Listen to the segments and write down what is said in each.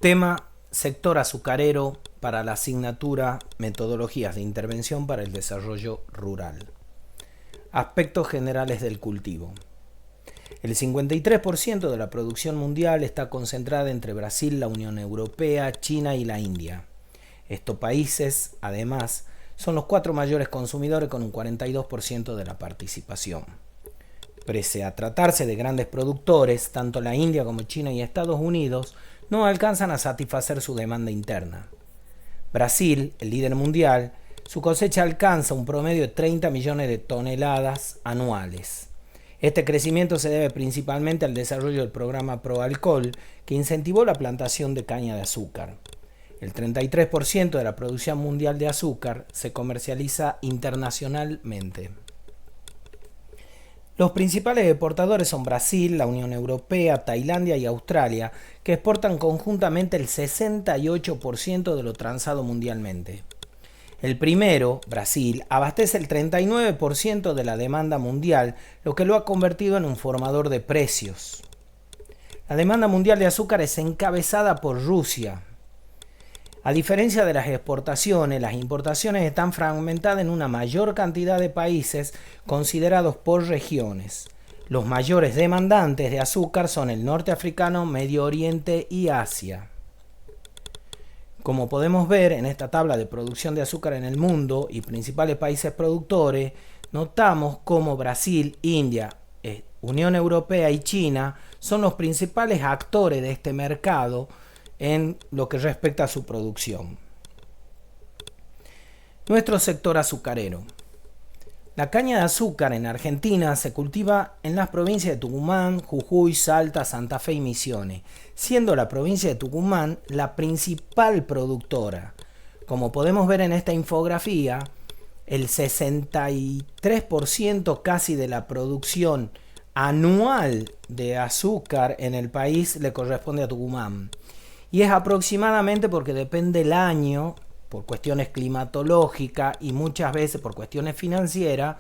Tema: sector azucarero para la asignatura Metodologías de Intervención para el Desarrollo Rural. Aspectos generales del cultivo. El 53% de la producción mundial está concentrada entre Brasil, la Unión Europea, China y la India. Estos países, además, son los 4 mayores consumidores con un 42% de la participación. Pese a tratarse de grandes productores, tanto la India como China y Estados Unidos no alcanzan a satisfacer su demanda interna. Brasil, el líder mundial, su cosecha alcanza un promedio de 30 millones de toneladas anuales. Este crecimiento se debe principalmente al desarrollo del programa Proalcol, que incentivó la plantación de caña de azúcar. El 33% de la producción mundial de azúcar se comercializa internacionalmente. Los principales exportadores son Brasil, la Unión Europea, Tailandia y Australia, que exportan conjuntamente el 68% de lo transado mundialmente. El primero, Brasil, abastece el 39% de la demanda mundial, lo que lo ha convertido en un formador de precios. La demanda mundial de azúcar es encabezada por Rusia. A diferencia de las exportaciones, las importaciones están fragmentadas en una mayor cantidad de países considerados por regiones. Los mayores demandantes de azúcar son el norte africano, Medio Oriente y Asia. Como podemos ver en esta tabla de producción de azúcar en el mundo y principales países productores, notamos cómo Brasil, India, Unión Europea y China son los principales actores de este mercado en lo que respecta a su producción. Nuestro sector azucarero. La caña de azúcar en Argentina se cultiva en las provincias de Tucumán, Jujuy, Salta, Santa Fe y Misiones, siendo la provincia de Tucumán la principal productora. Como podemos ver en esta infografía, el 63% casi de la producción anual de azúcar en el país le corresponde a Tucumán. Y es aproximadamente porque depende el año, por cuestiones climatológicas y muchas veces por cuestiones financieras,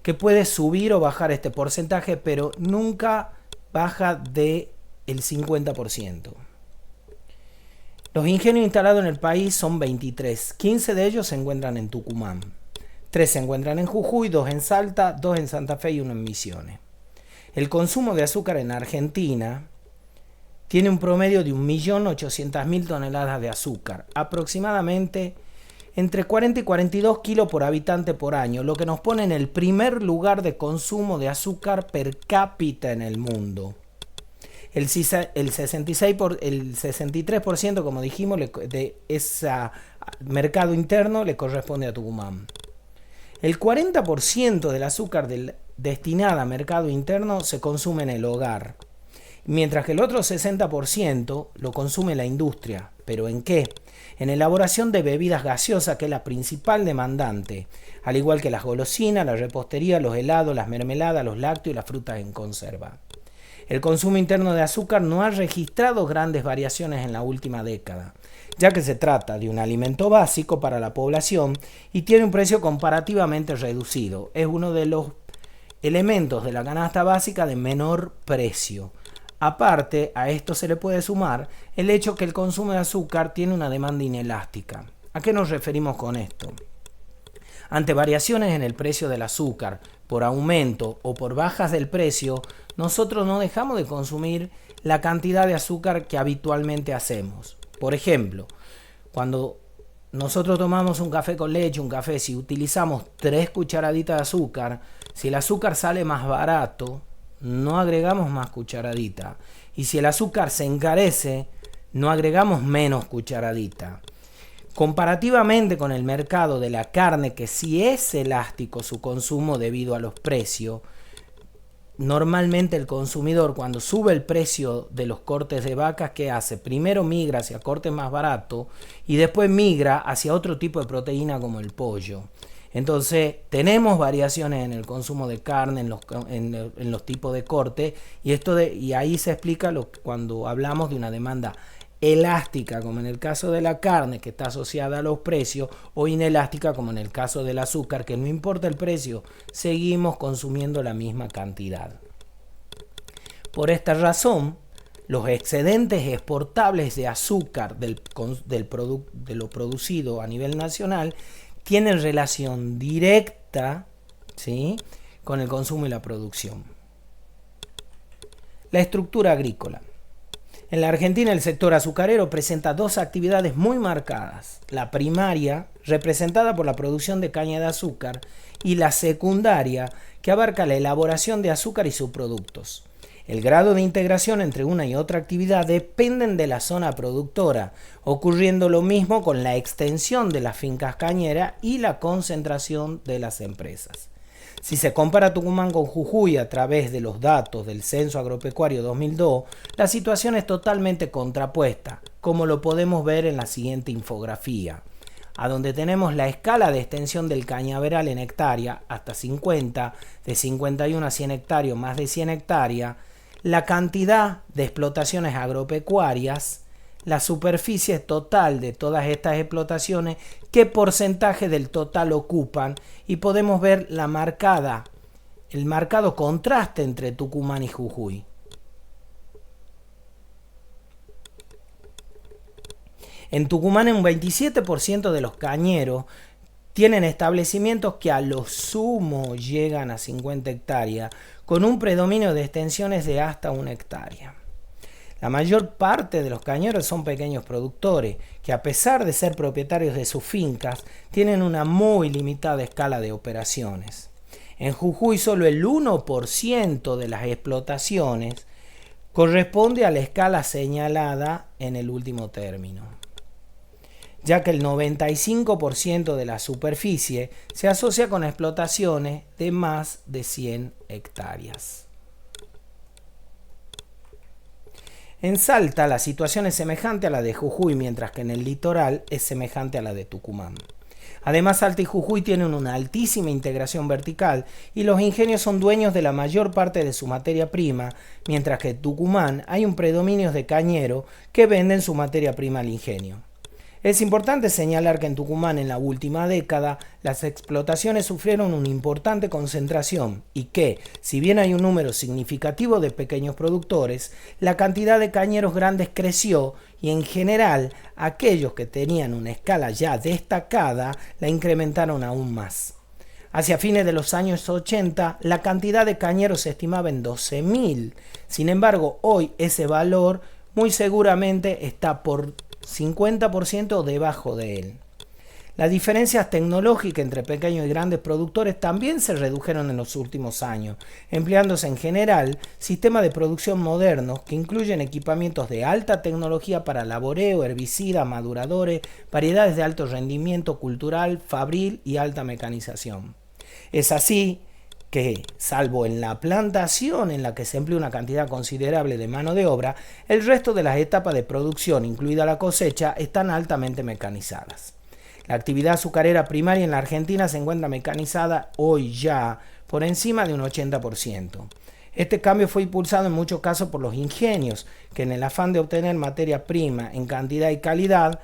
que puede subir o bajar este porcentaje, pero nunca baja del 50%. Los ingenios instalados en el país son 23, 15 de ellos se encuentran en Tucumán, 3 se encuentran en Jujuy, 2 en Salta, 2 en Santa Fe y 1 en Misiones. El consumo de azúcar en Argentina tiene un promedio de 1.800.000 toneladas de azúcar, aproximadamente entre 40 y 42 kilos por habitante por año, lo que nos pone en el primer lugar de consumo de azúcar per cápita en el mundo. El 63%, como dijimos, de ese mercado interno le corresponde a Tucumán. El 40% del azúcar destinada a mercado interno se consume en el hogar, mientras que el otro 60% lo consume la industria. ¿Pero en qué? En elaboración de bebidas gaseosas, que es la principal demandante, al igual que las golosinas, la repostería, los helados, las mermeladas, los lácteos y las frutas en conserva. El consumo interno de azúcar no ha registrado grandes variaciones en la última década, ya que se trata de un alimento básico para la población y tiene un precio comparativamente reducido. Es uno de los elementos de la canasta básica de menor precio. Aparte, a esto se le puede sumar el hecho que el consumo de azúcar tiene una demanda inelástica. ¿A qué nos referimos con esto? Ante variaciones en el precio del azúcar, por aumento o por bajas del precio, nosotros no dejamos de consumir la cantidad de azúcar que habitualmente hacemos. Por ejemplo, cuando nosotros tomamos un café con leche, si utilizamos 3 cucharaditas de azúcar, si el azúcar sale más barato, no agregamos más cucharadita. Y si el azúcar se encarece, no agregamos menos cucharadita. Comparativamente con el mercado de la carne, que sí es elástico su consumo debido a los precios, normalmente el consumidor, cuando sube el precio de los cortes de vacas, ¿qué hace? Primero migra hacia cortes más baratos y después migra hacia otro tipo de proteína como el pollo. Entonces tenemos variaciones en el consumo de carne, en los tipos de corte, y ahí se explica cuando hablamos de una demanda elástica, como en el caso de la carne, que está asociada a los precios, o inelástica, como en el caso del azúcar, que no importa el precio, seguimos consumiendo la misma cantidad. Por esta razón, Los excedentes exportables de azúcar de lo producido a nivel nacional tienen relación directa, ¿sí?, con el consumo y la producción. La estructura agrícola. En la Argentina el sector azucarero presenta dos actividades muy marcadas. La primaria, representada por la producción de caña de azúcar, y la secundaria, que abarca la elaboración de azúcar y subproductos. El grado de integración entre una y otra actividad dependen de la zona productora, ocurriendo lo mismo con la extensión de las fincas cañeras y la concentración de las empresas. Si se compara Tucumán con Jujuy a través de los datos del Censo Agropecuario 2002, la situación es totalmente contrapuesta, como lo podemos ver en la siguiente infografía, a donde tenemos la escala de extensión del cañaveral en hectárea hasta 50, de 51 a 100 hectáreas, más de 100 hectáreas, la cantidad de explotaciones agropecuarias, la superficie total de todas estas explotaciones, qué porcentaje del total ocupan, y podemos ver el marcado contraste entre Tucumán y Jujuy. En Tucumán un 27% de los cañeros tienen establecimientos que a lo sumo llegan a 50 hectáreas, con un predominio de extensiones de hasta 1 hectárea. La mayor parte de los cañeros son pequeños productores, que a pesar de ser propietarios de sus fincas, tienen una muy limitada escala de operaciones. En Jujuy solo el 1% de las explotaciones corresponde a la escala señalada en el último término, ya que el 95% de la superficie se asocia con explotaciones de más de 100 hectáreas. En Salta la situación es semejante a la de Jujuy, mientras que en el litoral es semejante a la de Tucumán. Además, Salta y Jujuy tienen una altísima integración vertical y los ingenios son dueños de la mayor parte de su materia prima, mientras que en Tucumán hay un predominio de cañeros que venden su materia prima al ingenio. Es importante señalar que en Tucumán en la última década las explotaciones sufrieron una importante concentración y que, si bien hay un número significativo de pequeños productores, la cantidad de cañeros grandes creció y en general aquellos que tenían una escala ya destacada la incrementaron aún más. Hacia fines de los años 80 la cantidad de cañeros se estimaba en 12.000. Sin embargo, hoy ese valor muy seguramente está por 50% debajo de él. Las diferencias tecnológicas entre pequeños y grandes productores también se redujeron en los últimos años, empleándose en general sistemas de producción modernos que incluyen equipamientos de alta tecnología para laboreo, herbicidas, maduradores, variedades de alto rendimiento cultural, fabril y alta mecanización. Es así que, salvo en la plantación en la que se emplea una cantidad considerable de mano de obra, el resto de las etapas de producción, incluida la cosecha, están altamente mecanizadas. La actividad azucarera primaria en la Argentina se encuentra mecanizada hoy ya por encima de un 80%. Este cambio fue impulsado en muchos casos por los ingenios, que en el afán de obtener materia prima en cantidad y calidad,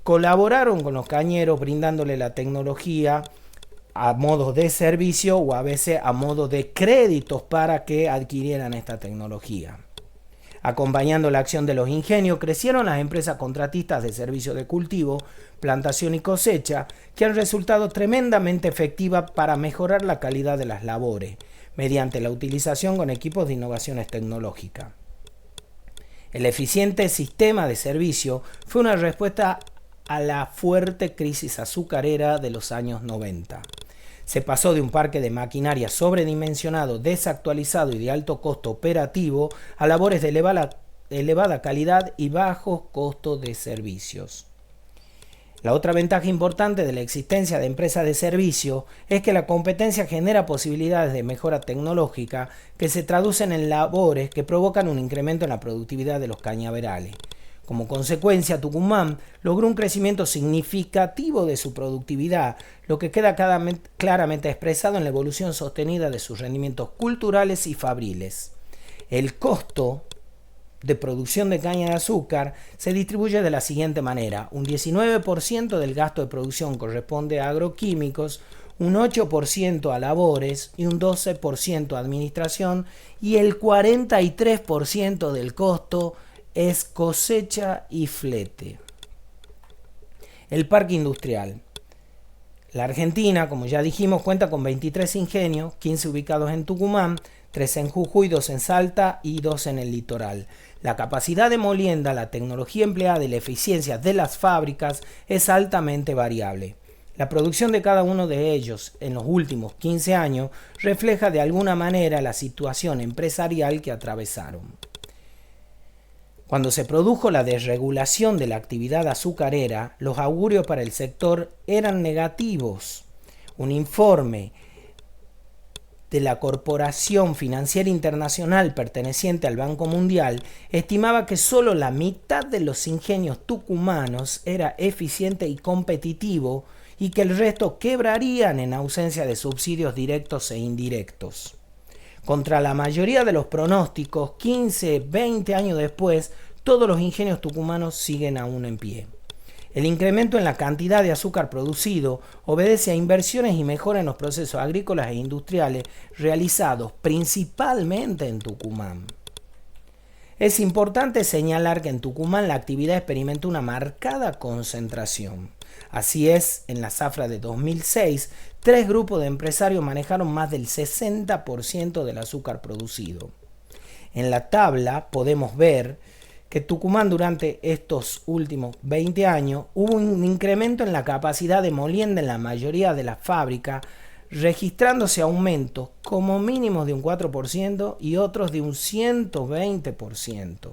colaboraron con los cañeros brindándole la tecnología a modo de servicio o a veces a modo de créditos para que adquirieran esta tecnología. Acompañando la acción de los ingenios, crecieron las empresas contratistas de servicios de cultivo, plantación y cosecha, que han resultado tremendamente efectivas para mejorar la calidad de las labores, mediante la utilización con equipos de innovaciones tecnológicas. El eficiente sistema de servicio fue una respuesta a la fuerte crisis azucarera de los años 90. Se pasó de un parque de maquinaria sobredimensionado, desactualizado y de alto costo operativo a labores de elevada calidad y bajos costos de servicios. La otra ventaja importante de la existencia de empresas de servicio es que la competencia genera posibilidades de mejora tecnológica que se traducen en labores que provocan un incremento en la productividad de los cañaverales. Como consecuencia, Tucumán logró un crecimiento significativo de su productividad, lo que queda claramente expresado en la evolución sostenida de sus rendimientos culturales y fabriles. El costo de producción de caña de azúcar se distribuye de la siguiente manera: un 19% del gasto de producción corresponde a agroquímicos, un 8% a labores y un 12% a administración, y el 43% del costo es cosecha y flete. El parque industrial. La Argentina, como ya dijimos, cuenta con 23 ingenios, 15 ubicados en Tucumán, 3 en Jujuy, 2 en Salta y 2 en el litoral. La capacidad de molienda, la tecnología empleada y la eficiencia de las fábricas es altamente variable. La producción de cada uno de ellos en los últimos 15 años refleja de alguna manera la situación empresarial que atravesaron. Cuando se produjo la desregulación de la actividad azucarera, los augurios para el sector eran negativos. Un informe de la Corporación Financiera Internacional perteneciente al Banco Mundial estimaba que solo la mitad de los ingenios tucumanos era eficiente y competitivo y que el resto quebrarían en ausencia de subsidios directos e indirectos. Contra la mayoría de los pronósticos, 15, 20 años después, todos los ingenios tucumanos siguen aún en pie. El incremento en la cantidad de azúcar producido obedece a inversiones y mejoras en los procesos agrícolas e industriales realizados principalmente en Tucumán. Es importante señalar que en Tucumán la actividad experimentó una marcada concentración. Así es, en la zafra de 2006, 3 grupos de empresarios manejaron más del 60% del azúcar producido. En la tabla podemos ver que Tucumán durante estos últimos 20 años hubo un incremento en la capacidad de molienda en la mayoría de las fábricas, registrándose aumentos como mínimo de un 4% y otros de un 120%.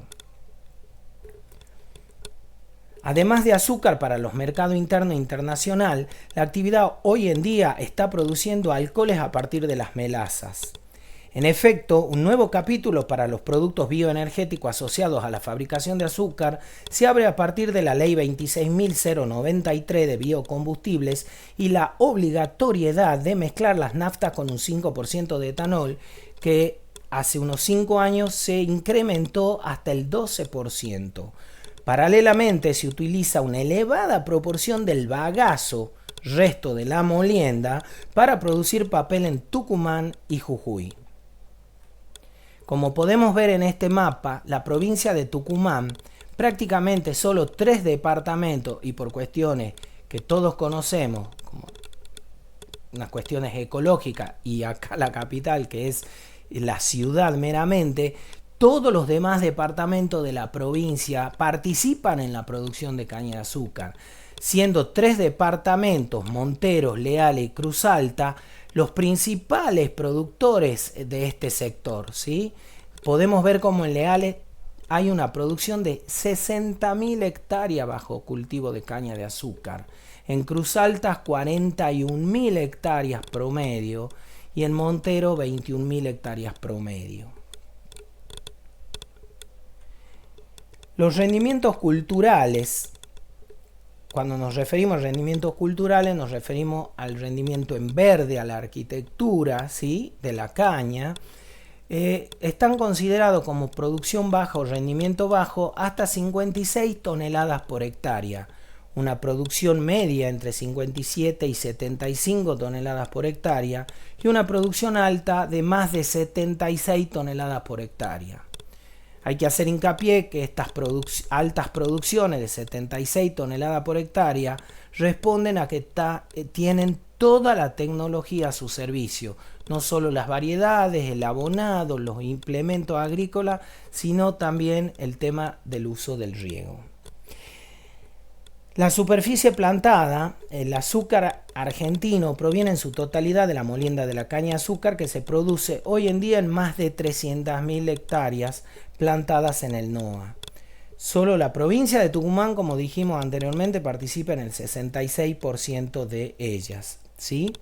Además de azúcar para los mercados interno e internacional, la actividad hoy en día está produciendo alcoholes a partir de las melazas. En efecto, un nuevo capítulo para los productos bioenergéticos asociados a la fabricación de azúcar se abre a partir de la Ley 26.093 de biocombustibles y la obligatoriedad de mezclar las naftas con un 5% de etanol, que hace unos 5 años se incrementó hasta el 12%. Paralelamente se utiliza una elevada proporción del bagazo, resto de la molienda, para producir papel en Tucumán y Jujuy. Como podemos ver en este mapa, la provincia de Tucumán, prácticamente solo 3 departamentos, y por cuestiones que todos conocemos, como unas cuestiones ecológicas, y acá la capital, que es la ciudad meramente, todos los demás departamentos de la provincia participan en la producción de caña de azúcar, siendo 3 departamentos, Monteros, Leales y Cruz Alta, los principales productores de este sector, ¿sí? Podemos ver como en Leales hay una producción de 60.000 hectáreas bajo cultivo de caña de azúcar. En Cruz Alta 41.000 hectáreas promedio y en Montero 21.000 hectáreas promedio. Los rendimientos culturales. Cuando nos referimos a rendimientos culturales, nos referimos al rendimiento en verde, a la arquitectura, ¿sí?, de la caña. Están considerados como producción baja o rendimiento bajo hasta 56 toneladas por hectárea. Una producción media entre 57 y 75 toneladas por hectárea y una producción alta de más de 76 toneladas por hectárea. Hay que hacer hincapié que estas altas producciones de 76 toneladas por hectárea responden a que tienen toda la tecnología a su servicio, no solo las variedades, el abonado, los implementos agrícolas, sino también el tema del uso del riego. La superficie plantada, el azúcar argentino, proviene en su totalidad de la molienda de la caña de azúcar que se produce hoy en día en más de 300.000 hectáreas plantadas en el NOA. Solo la provincia de Tucumán, como dijimos anteriormente, participa en el 66% de ellas, ¿sí?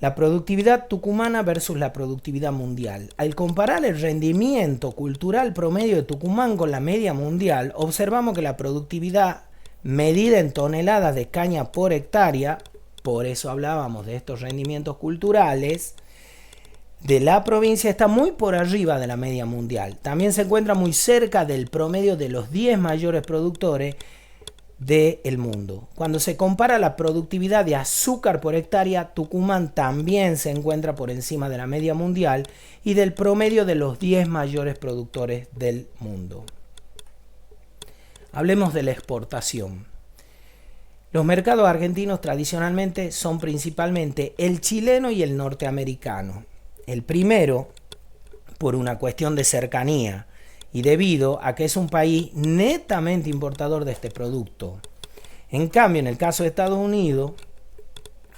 La productividad tucumana versus la productividad mundial. Al comparar el rendimiento cultural promedio de Tucumán con la media mundial, observamos que la productividad medida en toneladas de caña por hectárea, por eso hablábamos de estos rendimientos culturales, de la provincia está muy por arriba de la media mundial. También se encuentra muy cerca del promedio de los 10 mayores productores del mundo. Cuando se compara la productividad de azúcar por hectárea, Tucumán también se encuentra por encima de la media mundial y del promedio de los 10 mayores productores del mundo. Hablemos de la exportación. Los mercados argentinos tradicionalmente son principalmente el chileno y el norteamericano. El primero, por una cuestión de cercanía, y debido a que es un país netamente importador de este producto. En cambio, en el caso de Estados Unidos,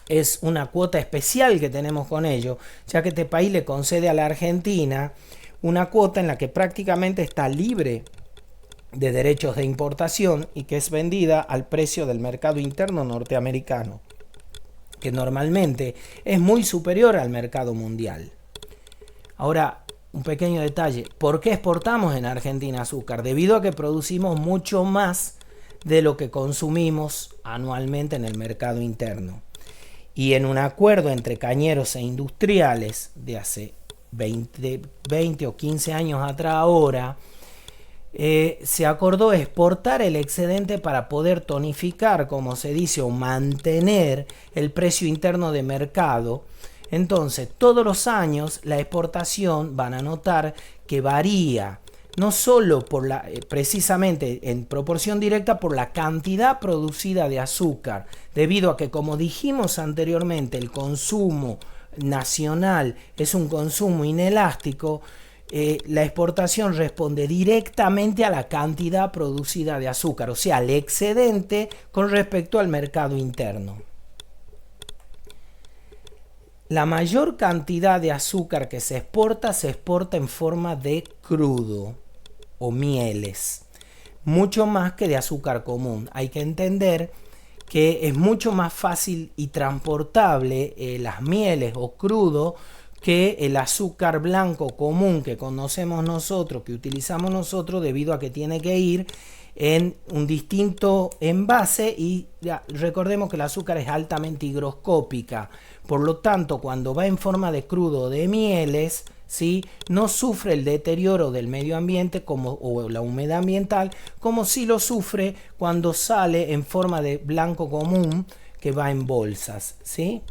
es una cuota especial que tenemos con ellos, ya que este país le concede a la Argentina una cuota en la que prácticamente está libre de derechos de importación y que es vendida al precio del mercado interno norteamericano, que normalmente es muy superior al mercado mundial. Ahora, un pequeño detalle, ¿por qué exportamos en Argentina azúcar? Debido a que producimos mucho más de lo que consumimos anualmente en el mercado interno. Y en un acuerdo entre cañeros e industriales de hace 20 o 15 años atrás ahora, se acordó exportar el excedente para poder tonificar, como se dice, o mantener el precio interno de mercado. Entonces, todos los años la exportación van a notar que varía, no solo por precisamente en proporción directa por la cantidad producida de azúcar, debido a que, como dijimos anteriormente, el consumo nacional es un consumo inelástico. La exportación responde directamente a la cantidad producida de azúcar, o sea, al excedente con respecto al mercado interno. La mayor cantidad de azúcar que se exporta en forma de crudo o mieles, mucho más que de azúcar común. Hay que entender que es mucho más fácil y transportable las mieles o crudo que el azúcar blanco común que conocemos nosotros, que utilizamos nosotros, debido a que tiene que ir en un distinto envase y recordemos que el azúcar es altamente higroscópica, por lo tanto cuando va en forma de crudo o de mieles, ¿sí?, no sufre el deterioro del medio ambiente o la humedad ambiental como si lo sufre cuando sale en forma de blanco común que va en bolsas, ¿sí?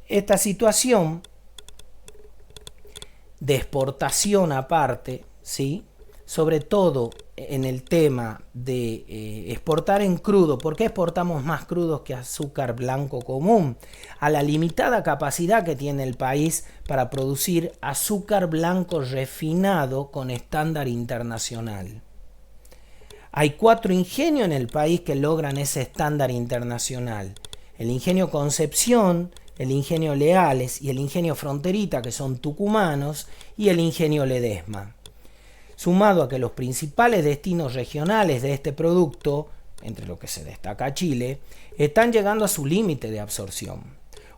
Esta situación de exportación aparte, ¿sí?, sobre todo en el tema de exportar en crudo. ¿Por qué exportamos más crudos que azúcar blanco común? A la limitada capacidad que tiene el país para producir azúcar blanco refinado con estándar internacional. Hay 4 ingenios en el país que logran ese estándar internacional. El ingenio Concepción, el ingenio Leales y el ingenio Fronterita, que son tucumanos, y el ingenio Ledesma. Sumado a que los principales destinos regionales de este producto, entre los que se destaca Chile, están llegando a su límite de absorción.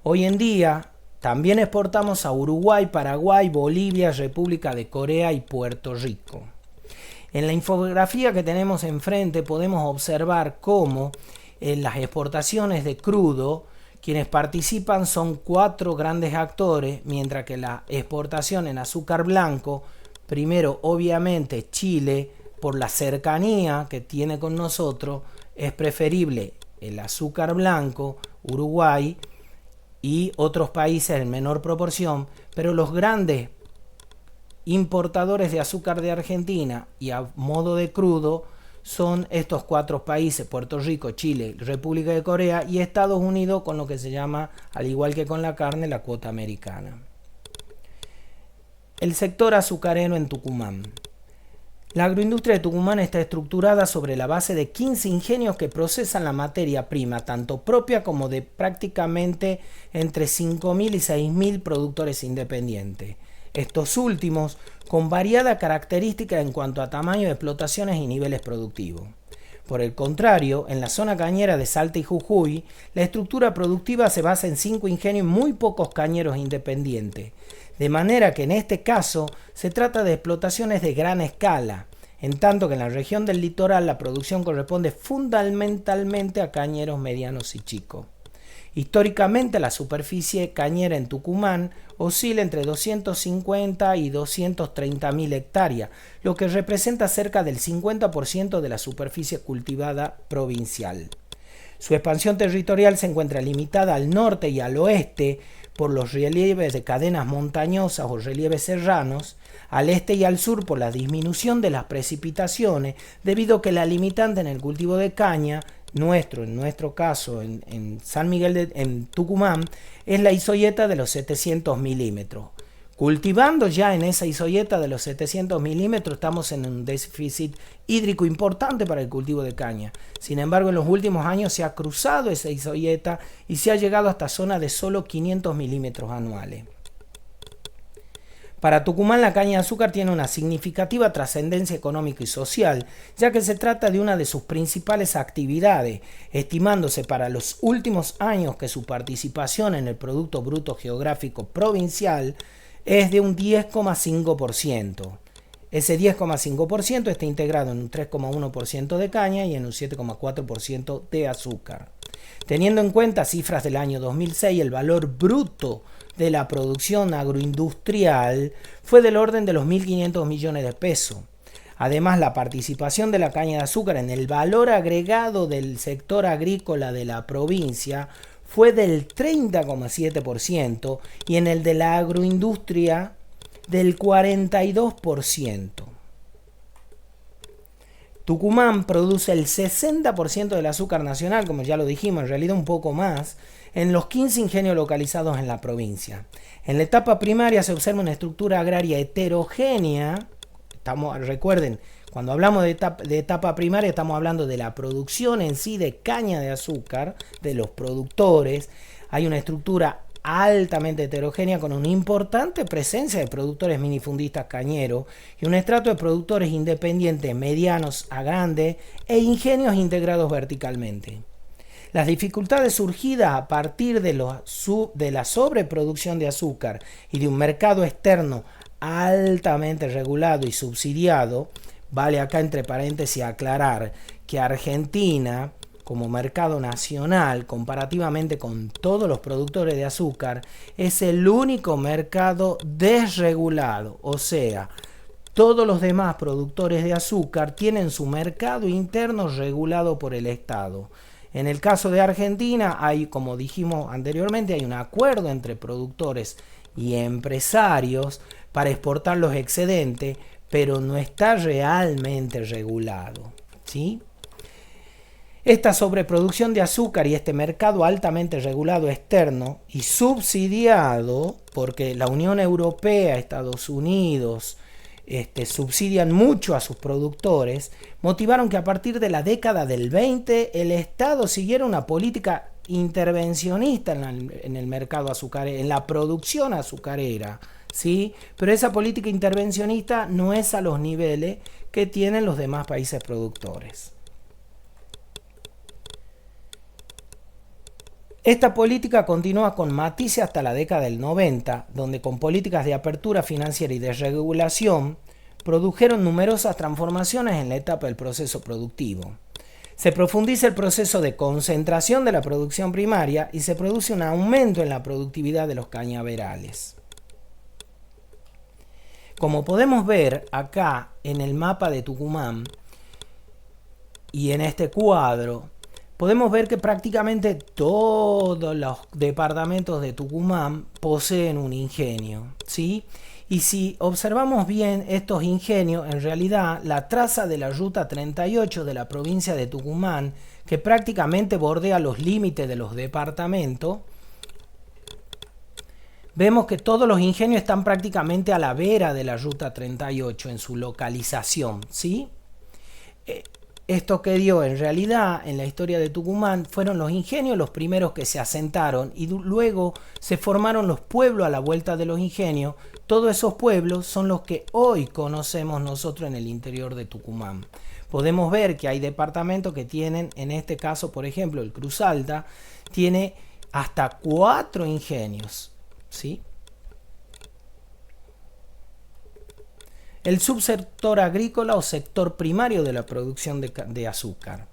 Hoy en día también exportamos a Uruguay, Paraguay, Bolivia, República de Corea y Puerto Rico. En la infografía que tenemos enfrente podemos observar cómo en las exportaciones de crudo quienes participan son 4 grandes actores, mientras que la exportación en azúcar blanco, primero, obviamente, Chile, por la cercanía que tiene con nosotros, es preferible el azúcar blanco, Uruguay y otros países en menor proporción, pero los grandes importadores de azúcar de Argentina y a modo de crudo son estos 4 países: Puerto Rico, Chile, República de Corea y Estados Unidos, con lo que se llama, al igual que con la carne, la cuota americana. El sector azucarero en Tucumán. La agroindustria de Tucumán está estructurada sobre la base de 15 ingenios que procesan la materia prima, tanto propia como de prácticamente entre 5.000 y 6.000 productores independientes. Estos últimos con variada característica en cuanto a tamaño de explotaciones y niveles productivos. Por el contrario, en la zona cañera de Salta y Jujuy, la estructura productiva se basa en 5 ingenios y muy pocos cañeros independientes. De manera que en este caso se trata de explotaciones de gran escala, en tanto que en la región del litoral la producción corresponde fundamentalmente a cañeros medianos y chicos. Históricamente, la superficie cañera en Tucumán oscila entre 250 y 230 mil hectáreas, lo que representa cerca del 50% de la superficie cultivada provincial. Su expansión territorial se encuentra limitada al norte y al oeste por los relieves de cadenas montañosas o relieves serranos, al este y al sur por la disminución de las precipitaciones, debido a que la limitante en el cultivo de caña, en nuestro caso en San Miguel en Tucumán, es la isoyeta de los 700 milímetros. Cultivando ya en esa isoyeta de los 700 milímetros estamos en un déficit hídrico importante para el cultivo de caña. Sin embargo, en los últimos años se ha cruzado esa isoyeta y se ha llegado hasta zonas de solo 500 milímetros anuales. Para Tucumán, la caña de azúcar tiene una significativa trascendencia económica y social, ya que se trata de una de sus principales actividades, estimándose para los últimos años que su participación en el Producto Bruto Geográfico Provincial es de un 10,5%. Ese 10,5% está integrado en un 3,1% de caña y en un 7,4% de azúcar. Teniendo en cuenta cifras del año 2006, el valor bruto de la producción agroindustrial fue del orden de los 1.500 millones de pesos. Además, la participación de la caña de azúcar en el valor agregado del sector agrícola de la provincia fue del 30,7% y en el de la agroindustria del 42%. Tucumán produce el 60% del azúcar nacional, como ya lo dijimos, en realidad un poco más, en los 15 ingenios localizados en la provincia. En la etapa primaria se observa una estructura agraria heterogénea. Recuerden, cuando hablamos de etapa primaria estamos hablando de la producción en sí de caña de azúcar, de los productores. Hay una estructura altamente heterogénea con una importante presencia de productores minifundistas cañeros y un estrato de productores independientes medianos a grandes e ingenios integrados verticalmente. Las dificultades surgidas a partir de la sobreproducción de azúcar y de un mercado externo altamente regulado y subsidiado, vale acá entre paréntesis aclarar que Argentina, como mercado nacional, comparativamente con todos los productores de azúcar, es el único mercado desregulado, o sea, todos los demás productores de azúcar tienen su mercado interno regulado por el Estado. En el caso de Argentina, hay, como dijimos anteriormente, hay un acuerdo entre productores y empresarios para exportar los excedentes, pero no está realmente regulado, ¿sí? Esta sobreproducción de azúcar y este mercado altamente regulado externo y subsidiado, porque la Unión Europea, Estados Unidos, subsidian mucho a sus productores, motivaron que a partir de la década del 20 el Estado siguiera una política intervencionista en el mercado azucarero, en la producción azucarera, ¿sí? Pero esa política intervencionista no es a los niveles que tienen los demás países productores. Esta política continúa con matices hasta la década del 90, donde con políticas de apertura financiera y de regulación produjeron numerosas transformaciones en la etapa del proceso productivo. Se profundiza el proceso de concentración de la producción primaria y se produce un aumento en la productividad de los cañaverales. Como podemos ver acá en el mapa de Tucumán y en este cuadro, podemos ver que prácticamente todos los departamentos de Tucumán poseen un ingenio, ¿sí? Y si observamos bien estos ingenios, en realidad la traza de la ruta 38 de la provincia de Tucumán, que prácticamente bordea los límites de los departamentos, vemos que todos los ingenios están prácticamente a la vera de la ruta 38 en su localización, ¿sí? Esto que dio en realidad en la historia de Tucumán fueron los ingenios los primeros que se asentaron y luego se formaron los pueblos a la vuelta de los ingenios. Todos esos pueblos son los que hoy conocemos nosotros en el interior de Tucumán. Podemos ver que hay departamentos que tienen, en este caso por ejemplo el Cruz Alta, tiene hasta 4 ingenios, ¿sí? El subsector agrícola o sector primario de la producción de azúcar.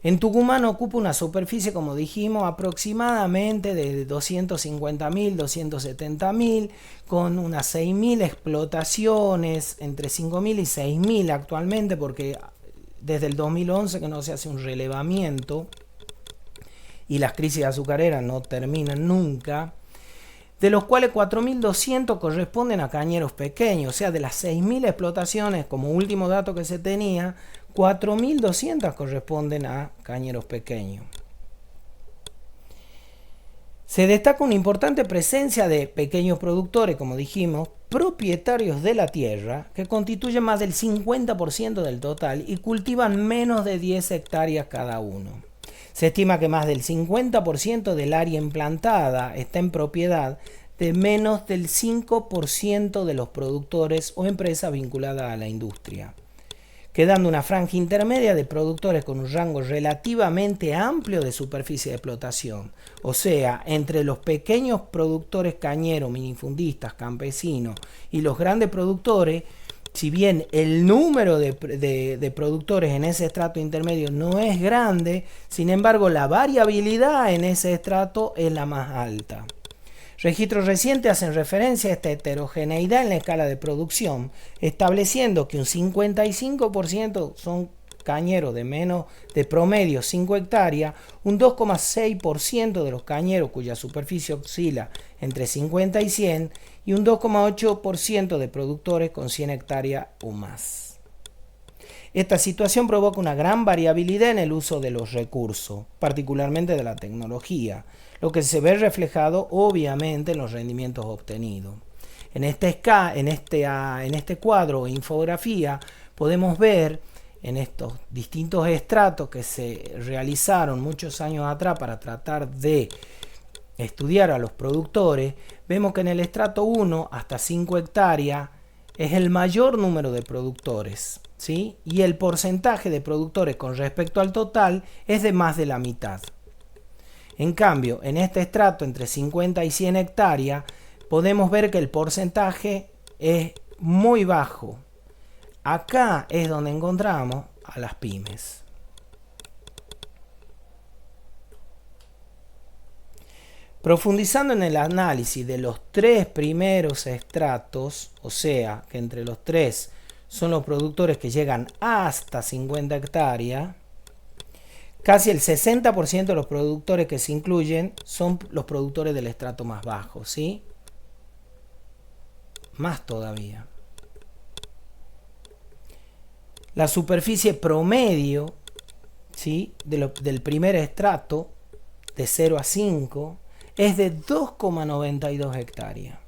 En Tucumán ocupa una superficie, como dijimos, aproximadamente de 250.000, 270.000, con unas 6.000 explotaciones, entre 5.000 y 6.000 actualmente, porque desde el 2011 que no se hace un relevamiento y las crisis azucareras no terminan nunca, de los cuales 4.200 corresponden a cañeros pequeños, o sea, de las 6.000 explotaciones, como último dato que se tenía, 4.200 corresponden a cañeros pequeños. Se destaca una importante presencia de pequeños productores, como dijimos, propietarios de la tierra, que constituyen más del 50% del total y cultivan menos de 10 hectáreas cada uno. Se estima que más del 50% del área implantada está en propiedad de menos del 5% de los productores o empresas vinculadas a la industria, quedando una franja intermedia de productores con un rango relativamente amplio de superficie de explotación, o sea, entre los pequeños productores cañeros, minifundistas, campesinos y los grandes productores. Si bien el número de productores en ese estrato intermedio no es grande, sin embargo la variabilidad en ese estrato es la más alta. Registros recientes hacen referencia a esta heterogeneidad en la escala de producción, estableciendo que un 55% son cañeros de promedio 5 hectáreas, un 2,6% de los cañeros cuya superficie oscila entre 50 y 100 y un 2,8% de productores con 100 hectáreas o más. Esta situación provoca una gran variabilidad en el uso de los recursos, particularmente de la tecnología, lo que se ve reflejado obviamente en los rendimientos obtenidos. En este cuadro o infografía podemos ver en estos distintos estratos que se realizaron muchos años atrás para tratar de estudiar a los productores, vemos que en el estrato 1 hasta 5 hectáreas es el mayor número de productores, ¿sí? Y el porcentaje de productores con respecto al total es de más de la mitad. En cambio, en este estrato entre 50 y 100 hectáreas, podemos ver que el porcentaje es muy bajo. Acá es donde encontramos a las pymes. Profundizando en el análisis de los tres primeros estratos, o sea, que entre los tres son los productores que llegan hasta 50 hectáreas, casi el 60% de los productores que se incluyen son los productores del estrato más bajo, ¿sí? Más todavía. La superficie promedio, ¿sí?, del primer estrato, de 0 a 5, es de 2,92 hectáreas.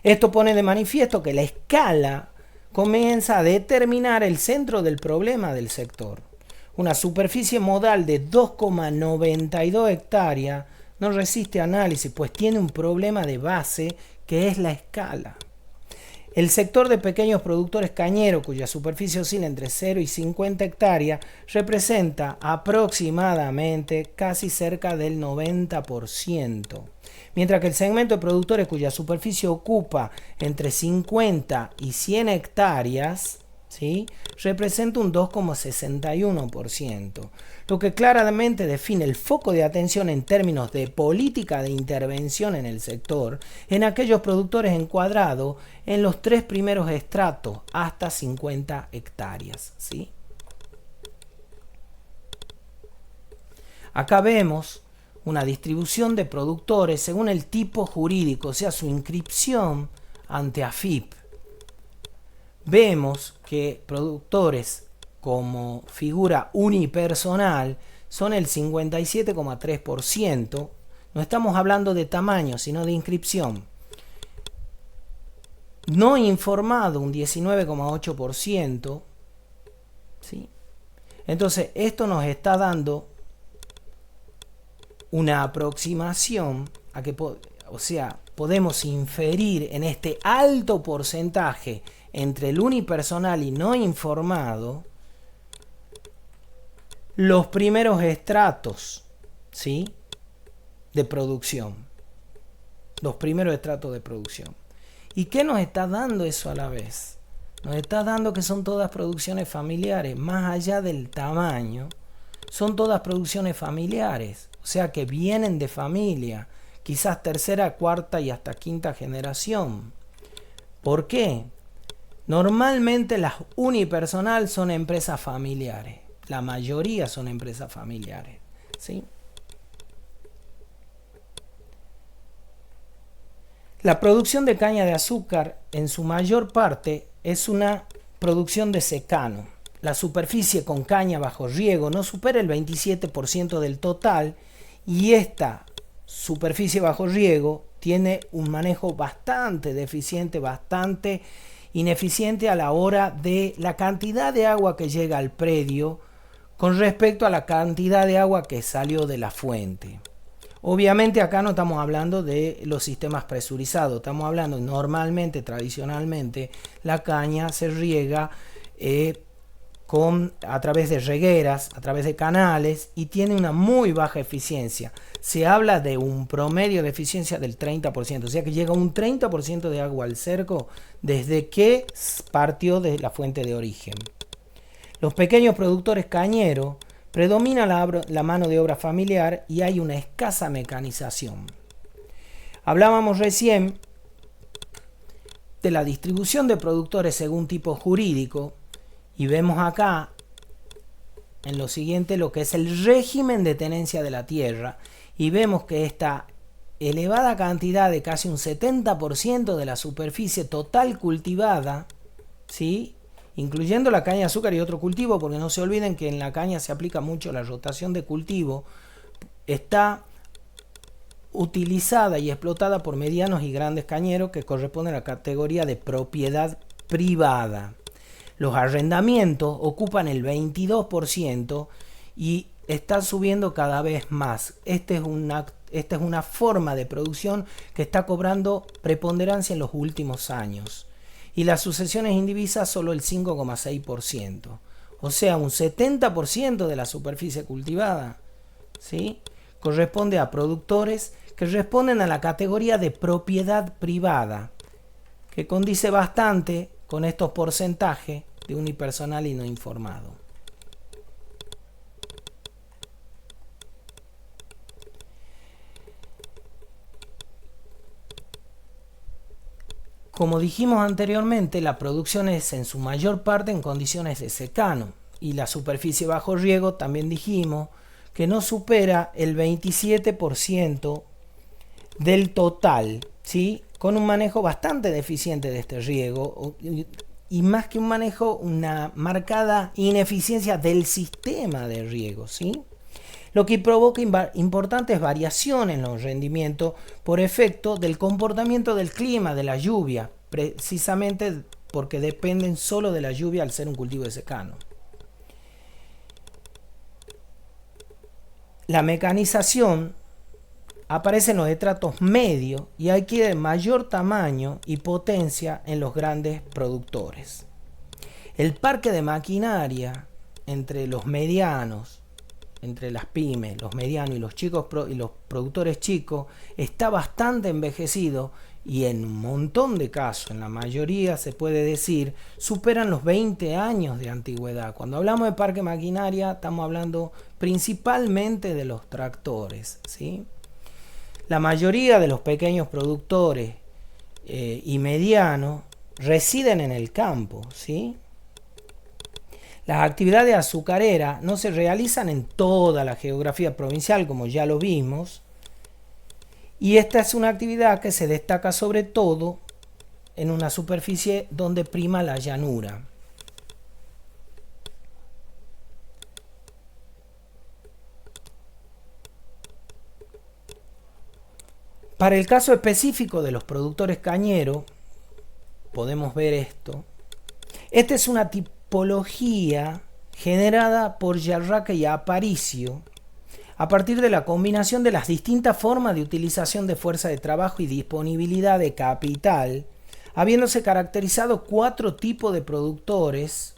Esto pone de manifiesto que la escala comienza a determinar el centro del problema del sector. Una superficie modal de 2,92 hectáreas no resiste análisis, pues tiene un problema de base que es la escala. El sector de pequeños productores cañeros, cuya superficie oscila entre 0 y 50 hectáreas, representa aproximadamente casi cerca del 90%, mientras que el segmento de productores cuya superficie ocupa entre 50 y 100 hectáreas, ¿sí?, representa un 2,61%, lo que claramente define el foco de atención en términos de política de intervención en el sector en aquellos productores encuadrados en los tres primeros estratos hasta 50 hectáreas, ¿sí? Acá vemos una distribución de productores según el tipo jurídico, o sea, su inscripción ante AFIP. Vemos que productores como figura unipersonal son el 57,3%. No estamos hablando de tamaño, sino de inscripción. No informado, un 19,8%. ¿Sí? Entonces, esto nos está dando una aproximación a que, podemos inferir en este alto porcentaje entre el unipersonal y no informado los primeros estratos, ¿sí?, de producción. Los primeros estratos de producción. ¿Y qué nos está dando eso a la vez? Nos está dando que son todas producciones familiares, más allá del tamaño. son todas producciones familiares, o sea que vienen de familia, quizás tercera, cuarta y hasta quinta generación. ¿Por qué? Normalmente las unipersonal son empresas familiares, la mayoría son empresas familiares, ¿sí? La producción de caña de azúcar en su mayor parte es una producción de secano. La superficie con caña bajo riego no supera el 27% del total y esta superficie bajo riego tiene un manejo bastante deficiente, bastante ineficiente a la hora de la cantidad de agua que llega al predio con respecto a la cantidad de agua que salió de la fuente. Obviamente acá no estamos hablando de los sistemas presurizados, estamos hablando normalmente, tradicionalmente, la caña se riega a través de regueras, a través de canales y tiene una muy baja eficiencia. Se habla de un promedio de eficiencia del 30%, o sea que llega un 30% de agua al cerco desde que partió de la fuente de origen. Los pequeños productores cañeros predomina la mano de obra familiar y hay una escasa mecanización. Hablábamos recién de la distribución de productores según tipo jurídico y vemos acá en lo siguiente lo que es el régimen de tenencia de la tierra y vemos que esta elevada cantidad de casi un 70% de la superficie total cultivada, ¿sí?, incluyendo la caña de azúcar y otro cultivo, porque no se olviden que en la caña se aplica mucho la rotación de cultivo, está utilizada y explotada por medianos y grandes cañeros que corresponden a la categoría de propiedad privada. Los arrendamientos ocupan el 22% y está subiendo cada vez más. Esta es una forma de producción que está cobrando preponderancia en los últimos años. Y las sucesiones indivisas solo el 5,6%. O sea, un 70% de la superficie cultivada, ¿sí?, corresponde a productores que responden a la categoría de propiedad privada, que condice bastante con estos porcentajes de unipersonal y no informado. Como dijimos anteriormente, la producción es en su mayor parte en condiciones de secano y la superficie bajo riego también dijimos que no supera el 27% del total, ¿sí?, con un manejo bastante deficiente de este riego y más que un manejo, una marcada ineficiencia del sistema de riego, ¿sí?, lo que provoca importantes variaciones en los rendimientos por efecto del comportamiento del clima, de la lluvia, precisamente porque dependen solo de la lluvia al ser un cultivo de secano. La mecanización aparece en los estratos medios y adquiere mayor tamaño y potencia en los grandes productores. El parque de maquinaria entre los medianos, entre las pymes, los medianos y los chicos y los productores chicos está bastante envejecido y en un montón de casos, en la mayoría se puede decir, superan los 20 años de antigüedad. Cuando hablamos de parque de maquinaria estamos hablando principalmente de los tractores, ¿sí? La mayoría de los pequeños productores y medianos residen en el campo, ¿sí? Las actividades azucareras no se realizan en toda la geografía provincial, como ya lo vimos, y esta es una actividad que se destaca sobre todo en una superficie donde prima la llanura. Para el caso específico de los productores cañeros, podemos ver esto. Esta es una tipología generada por Yarraca y Aparicio a partir de la combinación de las distintas formas de utilización de fuerza de trabajo y disponibilidad de capital, habiéndose caracterizado 4 tipos de productores,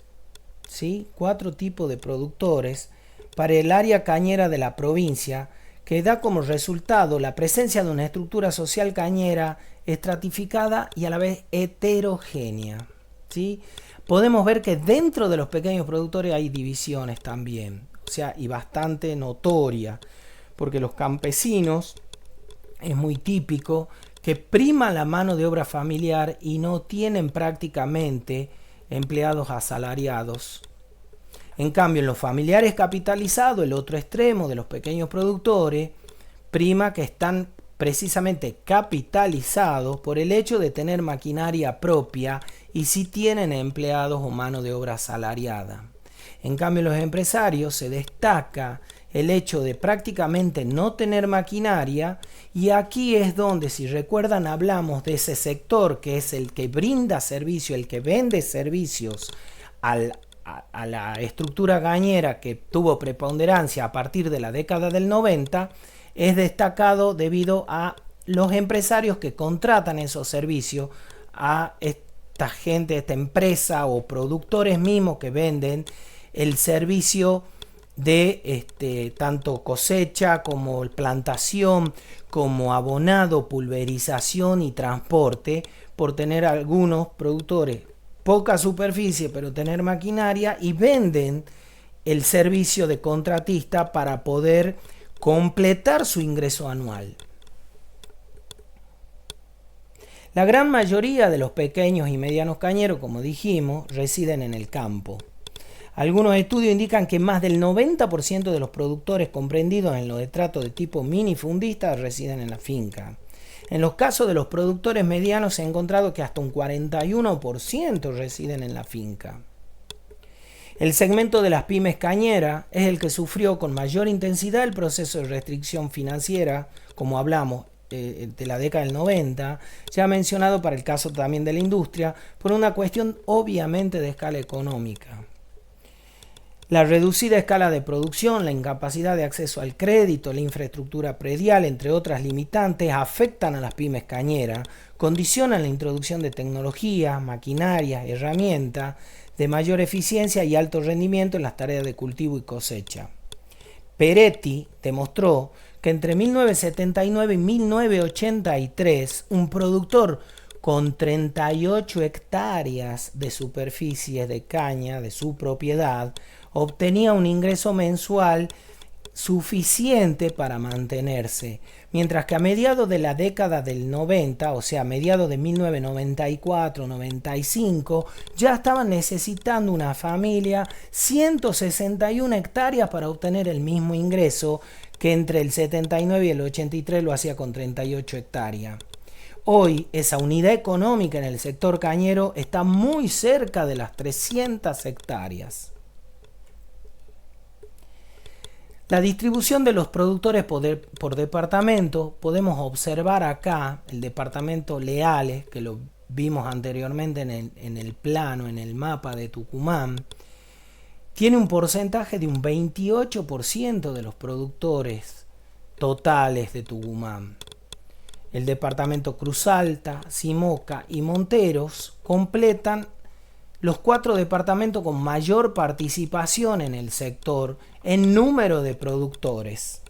¿sí?, 4 tipos de productores para el área cañera de la provincia, que da como resultado la presencia de una estructura social cañera estratificada y a la vez heterogénea, ¿sí? Podemos ver que dentro de los pequeños productores hay divisiones también. o sea, y bastante notoria, porque los campesinos es muy típico que prima la mano de obra familiar y no tienen prácticamente empleados asalariados. En cambio, en los familiares capitalizados, el otro extremo de los pequeños productores, prima que están precisamente capitalizados por el hecho de tener maquinaria propia y si tienen empleados o mano de obra asalariada. En cambio, en los empresarios se destaca el hecho de prácticamente no tener maquinaria, y aquí es donde, si recuerdan, hablamos de ese sector que es el que brinda servicio, el que vende servicios a la estructura cañera, que tuvo preponderancia a partir de la década del 90, es destacado debido a los empresarios que contratan esos servicios a esta gente, esta empresa o productores mismos que venden el servicio de tanto cosecha como plantación, como abonado, pulverización y transporte, por tener algunos productores poca superficie pero tener maquinaria, y venden el servicio de contratista para poder completar su ingreso anual. La gran mayoría de los pequeños y medianos cañeros, como dijimos, residen en el campo. Algunos estudios indican que más del 90% de los productores comprendidos en los estratos de tipo minifundista residen en la finca. En los casos de los productores medianos se ha encontrado que hasta un 41% residen en la finca. El segmento de las pymes cañeras es el que sufrió con mayor intensidad el proceso de restricción financiera, como hablamos, de la década del 90, ya mencionado para el caso también de la industria, por una cuestión obviamente de escala económica. La reducida escala de producción, la incapacidad de acceso al crédito, la infraestructura predial, entre otras limitantes, afectan a las pymes cañeras, condicionan la introducción de tecnologías, maquinarias, herramientas de mayor eficiencia y alto rendimiento en las tareas de cultivo y cosecha. Peretti demostró que entre 1979 y 1983, un productor con 38 hectáreas de superficie de caña de su propiedad obtenía un ingreso mensual suficiente para mantenerse, mientras que a mediados de la década del 90, o sea, a mediados de 1994-95, ya estaban necesitando una familia 161 hectáreas para obtener el mismo ingreso que entre el 79 y el 83 lo hacía con 38 hectáreas. Hoy esa unidad económica en el sector cañero está muy cerca de las 300 hectáreas. La distribución de los productores por departamento, podemos observar acá el departamento Leales, que lo vimos anteriormente en el plano, en el mapa de Tucumán, tiene un porcentaje de un 28% de los productores totales de Tucumán. El departamento Cruz Alta, Simoca y Monteros completan los 4 departamentos con mayor participación en el sector en número de productores.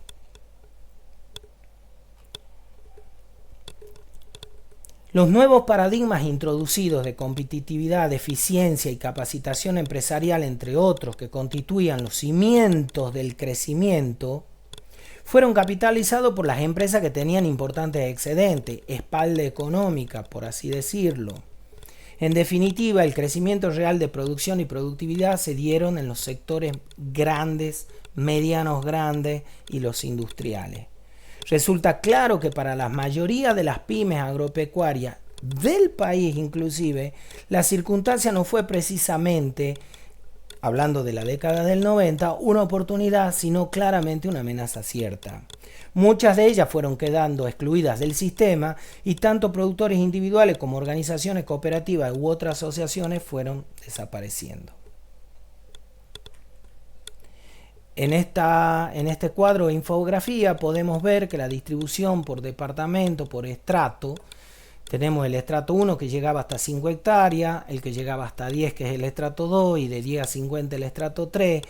Los nuevos paradigmas introducidos de competitividad, eficiencia y capacitación empresarial, entre otros, que constituían los cimientos del crecimiento, fueron capitalizados por las empresas que tenían importantes excedentes, espalda económica, por así decirlo. En definitiva, el crecimiento real de producción y productividad se dieron en los sectores grandes, medianos grandes y los industriales. Resulta claro que para la mayoría de las pymes agropecuarias del país inclusive, la circunstancia no fue precisamente, hablando de la década del 90, una oportunidad, sino claramente una amenaza cierta. Muchas de ellas fueron quedando excluidas del sistema y tanto productores individuales como organizaciones cooperativas u otras asociaciones fueron desapareciendo. En este cuadro de infografía podemos ver que la distribución por departamento, por estrato, tenemos el estrato 1 que llegaba hasta 5 hectáreas, el que llegaba hasta 10 que es el estrato 2 y de 10 a 50 el estrato 3,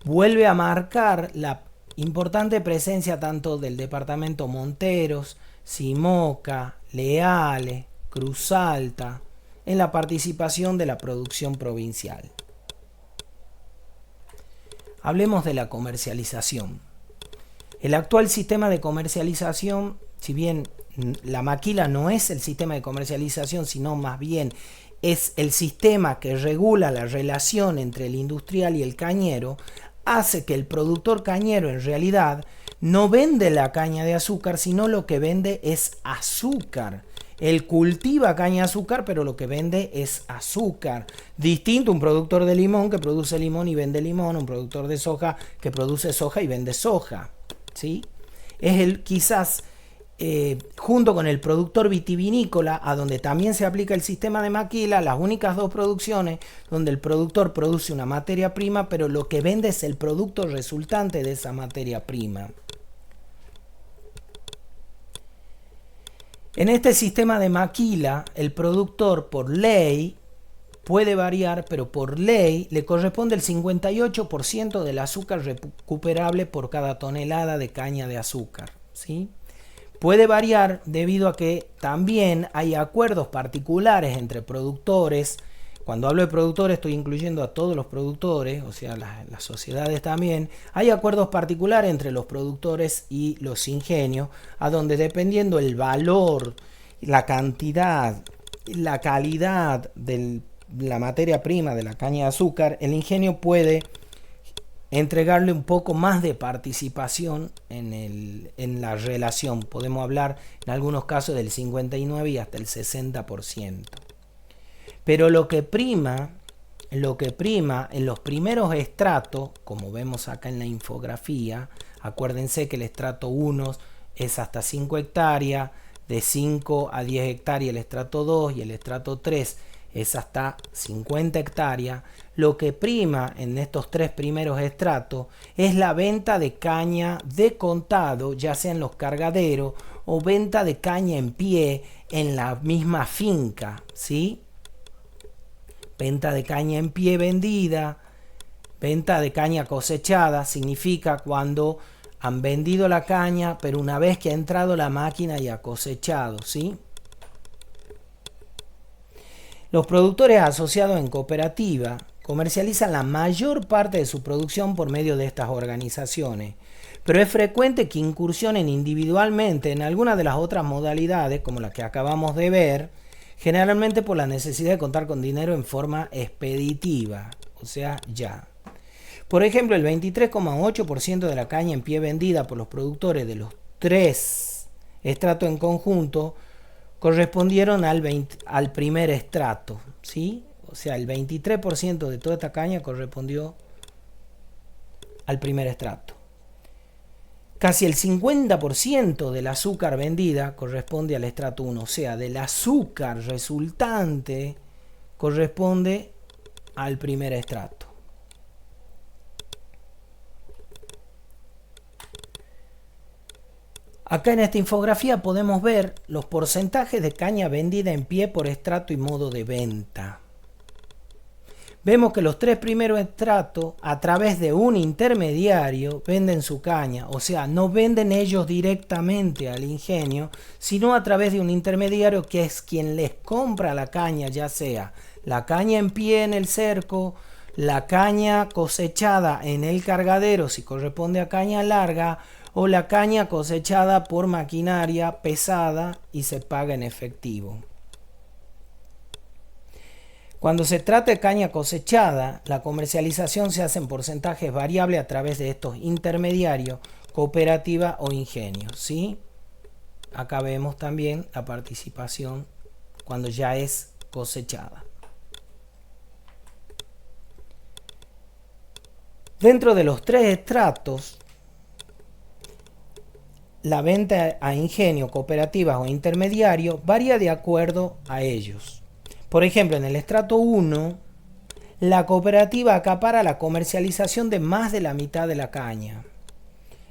vuelve a marcar la importante presencia tanto del departamento Monteros, Simoca, Leales, Cruz Alta en la participación de la producción provincial. hablemos de la comercialización. El actual sistema de comercialización, si bien la maquila no es el sistema de comercialización, sino más bien es el sistema que regula la relación entre el industrial y el cañero, hace que el productor cañero en realidad no vende la caña de azúcar, sino lo que vende es azúcar. Él cultiva caña de azúcar, pero lo que vende es azúcar. Distinto a un productor de limón que produce limón y vende limón, un productor de soja que produce soja y vende soja. ¿Sí? Es quizás junto con el productor vitivinícola, a donde también se aplica el sistema de maquila, las únicas dos producciones donde el productor produce una materia prima, pero lo que vende es el producto resultante de esa materia prima. En este sistema de maquila, el productor por ley puede variar, pero por ley le corresponde el 58% del azúcar recuperable por cada tonelada de caña de azúcar, ¿sí? Puede variar debido a que también hay acuerdos particulares entre productores. Cuando hablo de productores estoy incluyendo a todos los productores, o sea, las sociedades también. Hay acuerdos particulares entre los productores y los ingenios, a donde dependiendo el valor, la cantidad, la calidad de la materia prima de la caña de azúcar, el ingenio puede entregarle un poco más de participación en la relación. Podemos hablar en algunos casos del 59 y hasta el 60%. Pero lo que prima en los primeros estratos, como vemos acá en la infografía, acuérdense que el estrato 1 es hasta 5 hectáreas, de 5 a 10 hectáreas el estrato 2 y el estrato 3 es hasta 50 hectáreas. Lo que prima en estos tres primeros estratos es la venta de caña de contado, ya sea en los cargaderos o venta de caña en pie en la misma finca, ¿sí? Venta de caña en pie vendida, venta de caña cosechada, significa cuando han vendido la caña, pero una vez que ha entrado la máquina y ha cosechado, ¿sí? Los productores asociados en cooperativa comercializan la mayor parte de su producción por medio de estas organizaciones, pero es frecuente que incursionen individualmente en alguna de las otras modalidades, como la que acabamos de ver, generalmente por la necesidad de contar con dinero en forma expeditiva, o sea, ya. Por ejemplo, el 23,8% de la caña en pie vendida por los productores de los tres estratos en conjunto correspondieron al primer estrato, ¿sí? O sea, el 23% de toda esta caña correspondió al primer estrato. Casi el 50% del azúcar vendida corresponde al estrato 1, o sea, del azúcar resultante corresponde al primer estrato. Acá en esta infografía podemos ver los porcentajes de caña vendida en pie por estrato y modo de venta. Vemos que los tres primeros estratos, a través de un intermediario, venden su caña. O sea, no venden ellos directamente al ingenio, sino a través de un intermediario que es quien les compra la caña, ya sea la caña en pie en el cerco, la caña cosechada en el cargadero, si corresponde a caña larga, o la caña cosechada por maquinaria pesada y se paga en efectivo. Cuando se trata de caña cosechada, la comercialización se hace en porcentajes variables a través de estos intermediarios, cooperativa o ingenio, ¿sí? Acá vemos también la participación cuando ya es cosechada. Dentro de los tres estratos, la venta a ingenio, cooperativas o intermediario varía de acuerdo a ellos. Por ejemplo, en el estrato 1, la cooperativa acapara la comercialización de más de la mitad de la caña.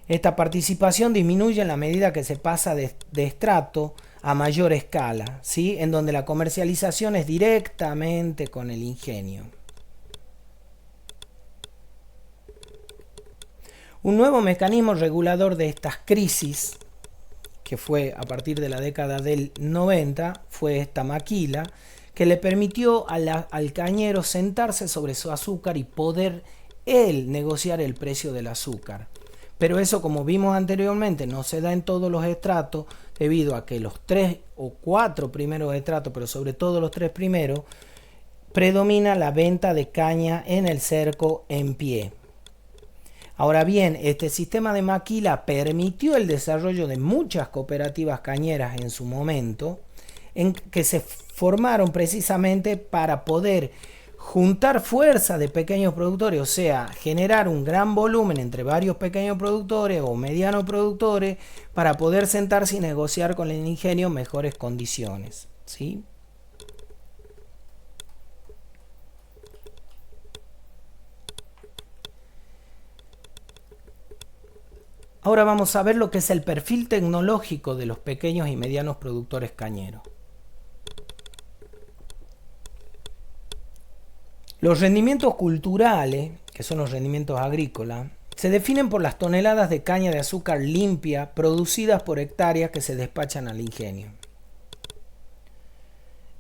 Esta participación disminuye en la medida que se pasa de estrato a mayor escala, ¿sí? En donde la comercialización es directamente con el ingenio. Un nuevo mecanismo regulador de estas crisis, que fue a partir de la década del 90, fue esta maquila, que le permitió al cañero sentarse sobre su azúcar y poder el negociar el precio del azúcar. Pero eso, como vimos anteriormente, no se da en todos los estratos debido a que los 3 o 4 primeros estratos, pero sobre todo los 3 primeros, predomina la venta de caña en el cerco en pie. Ahora bien, este sistema de maquila permitió el desarrollo de muchas cooperativas cañeras en su momento, en que se formaron precisamente para poder juntar fuerza de pequeños productores, o sea, generar un gran volumen entre varios pequeños productores o medianos productores para poder sentarse y negociar con el ingenio mejores condiciones, ¿sí? Ahora vamos a ver lo que es el perfil tecnológico de los pequeños y medianos productores cañeros. Los rendimientos culturales, que son los rendimientos agrícolas, se definen por las toneladas de caña de azúcar limpia producidas por hectáreas que se despachan al ingenio.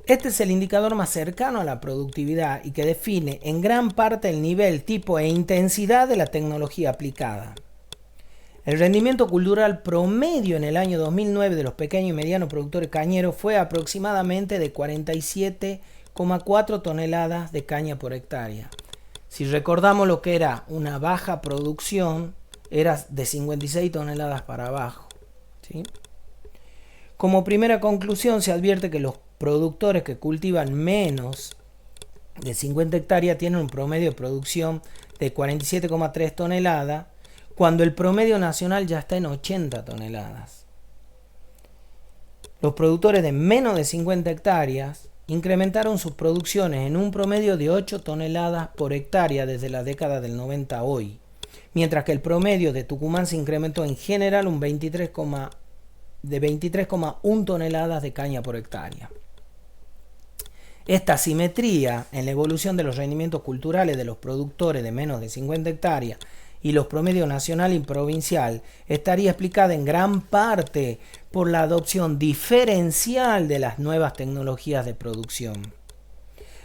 Este es el indicador más cercano a la productividad y que define en gran parte el nivel, tipo e intensidad de la tecnología aplicada. El rendimiento cultural promedio en el año 2009 de los pequeños y medianos productores cañeros fue aproximadamente de 47,4 toneladas de caña por hectárea. Si recordamos lo que era una baja producción, era de 56 toneladas para abajo, ¿sí? Como primera conclusión, se advierte que los productores que cultivan menos de 50 hectáreas tienen un promedio de producción de 47,3 toneladas, cuando el promedio nacional ya está en 80 toneladas. Los productores de menos de 50 hectáreas incrementaron sus producciones en un promedio de 8 toneladas por hectárea desde la década del 90 a hoy, mientras que el promedio de Tucumán se incrementó en general de 23,1 toneladas de caña por hectárea. Esta asimetría en la evolución de los rendimientos culturales de los productores de menos de 50 hectáreas y los promedios nacional y provincial estaría explicada en gran parte por la adopción diferencial de las nuevas tecnologías de producción.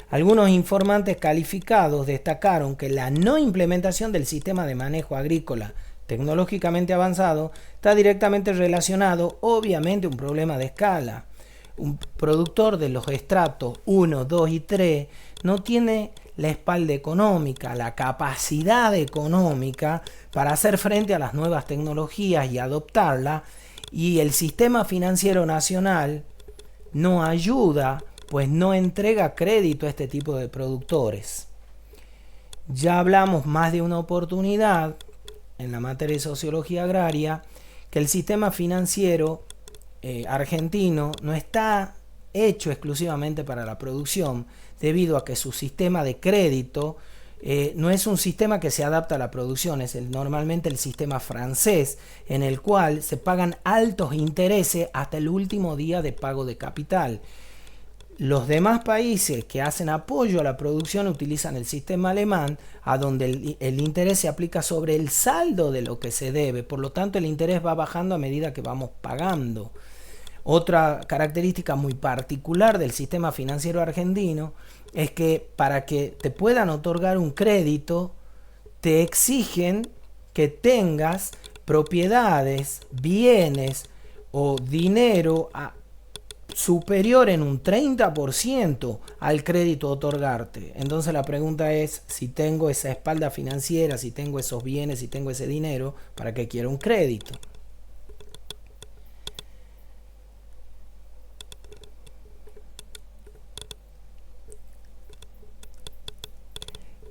Algunos informantes calificados destacaron que la no implementación del sistema de manejo agrícola tecnológicamente avanzado está directamente relacionado, obviamente, a un problema de escala. Un productor de los estratos 1, 2 y 3 no tiene la espalda económica, la capacidad económica para hacer frente a las nuevas tecnologías y adoptarlas, y el sistema financiero nacional no ayuda, pues no entrega crédito a este tipo de productores. Ya hablamos más de una oportunidad en la materia de sociología agraria que el sistema financiero argentino no está hecho exclusivamente para la producción, debido a que su sistema de crédito no es un sistema que se adapta a la producción, es normalmente el sistema francés, en el cual se pagan altos intereses hasta el último día de pago de capital. Los demás países que hacen apoyo a la producción utilizan el sistema alemán, a donde el interés se aplica sobre el saldo de lo que se debe, por lo tanto el interés va bajando a medida que vamos pagando. Otra característica muy particular del sistema financiero argentino es que para que te puedan otorgar un crédito, te exigen que tengas propiedades, bienes o dinero superior en un 30% al crédito a otorgarte. Entonces la pregunta es, si tengo esa espalda financiera, si tengo esos bienes, si tengo ese dinero, ¿para qué quiero un crédito?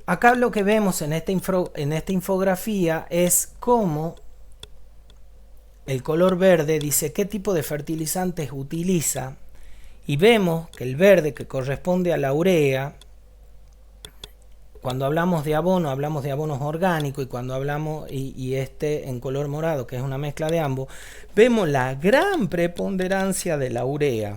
Acá lo que vemos en esta infografía es cómo el color verde dice qué tipo de fertilizantes utiliza, y vemos que el verde, que corresponde a la urea, cuando hablamos de abono hablamos de abonos orgánicos, y cuando hablamos y este en color morado, que es una mezcla de ambos, vemos la gran preponderancia de la urea.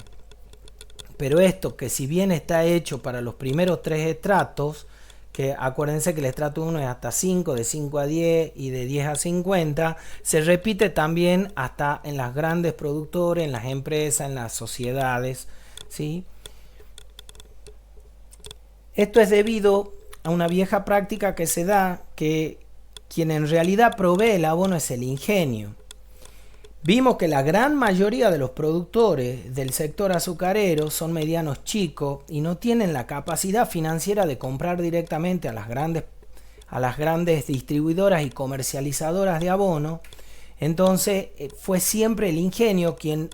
Pero esto, que si bien está hecho para los primeros 3 estratos, que acuérdense que el estrato 1 es hasta 5, de 5 a 10 y de 10 a 50, se repite también hasta en las grandes productores, en las empresas, en las sociedades, ¿sí? Esto es debido a una vieja práctica que se da, que quien en realidad provee el abono es el ingenio. Vimos que la gran mayoría de los productores del sector azucarero son medianos chicos y no tienen la capacidad financiera de comprar directamente a las grandes distribuidoras y comercializadoras de abono. Entonces fue siempre el ingenio quien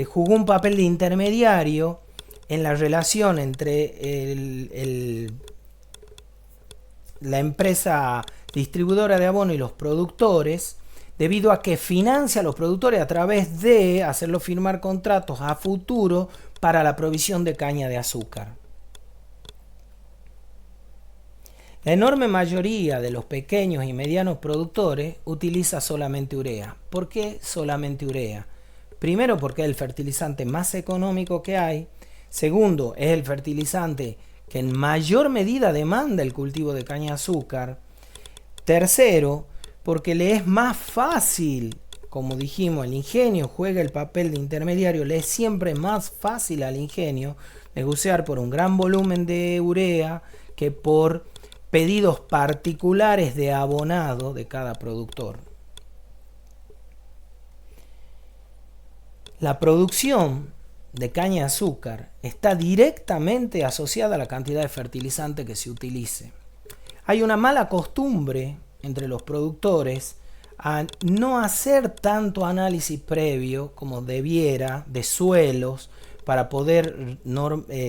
jugó un papel de intermediario en la relación entre la empresa distribuidora de abono y los productores, debido a que financia a los productores a través de hacerlos firmar contratos a futuro para la provisión de caña de azúcar. La enorme mayoría de los pequeños y medianos productores utiliza solamente urea. ¿Por qué solamente urea? Primero, porque es el fertilizante más económico que hay. Segundo, es el fertilizante que en mayor medida demanda el cultivo de caña de azúcar. Tercero, porque le es más fácil, como dijimos, el ingenio juega el papel de intermediario, le es siempre más fácil al ingenio negociar por un gran volumen de urea que por pedidos particulares de abonado de cada productor. La producción de caña de azúcar está directamente asociada a la cantidad de fertilizante que se utilice. Hay una mala costumbre entre los productores a no hacer tanto análisis previo como debiera de suelos para poder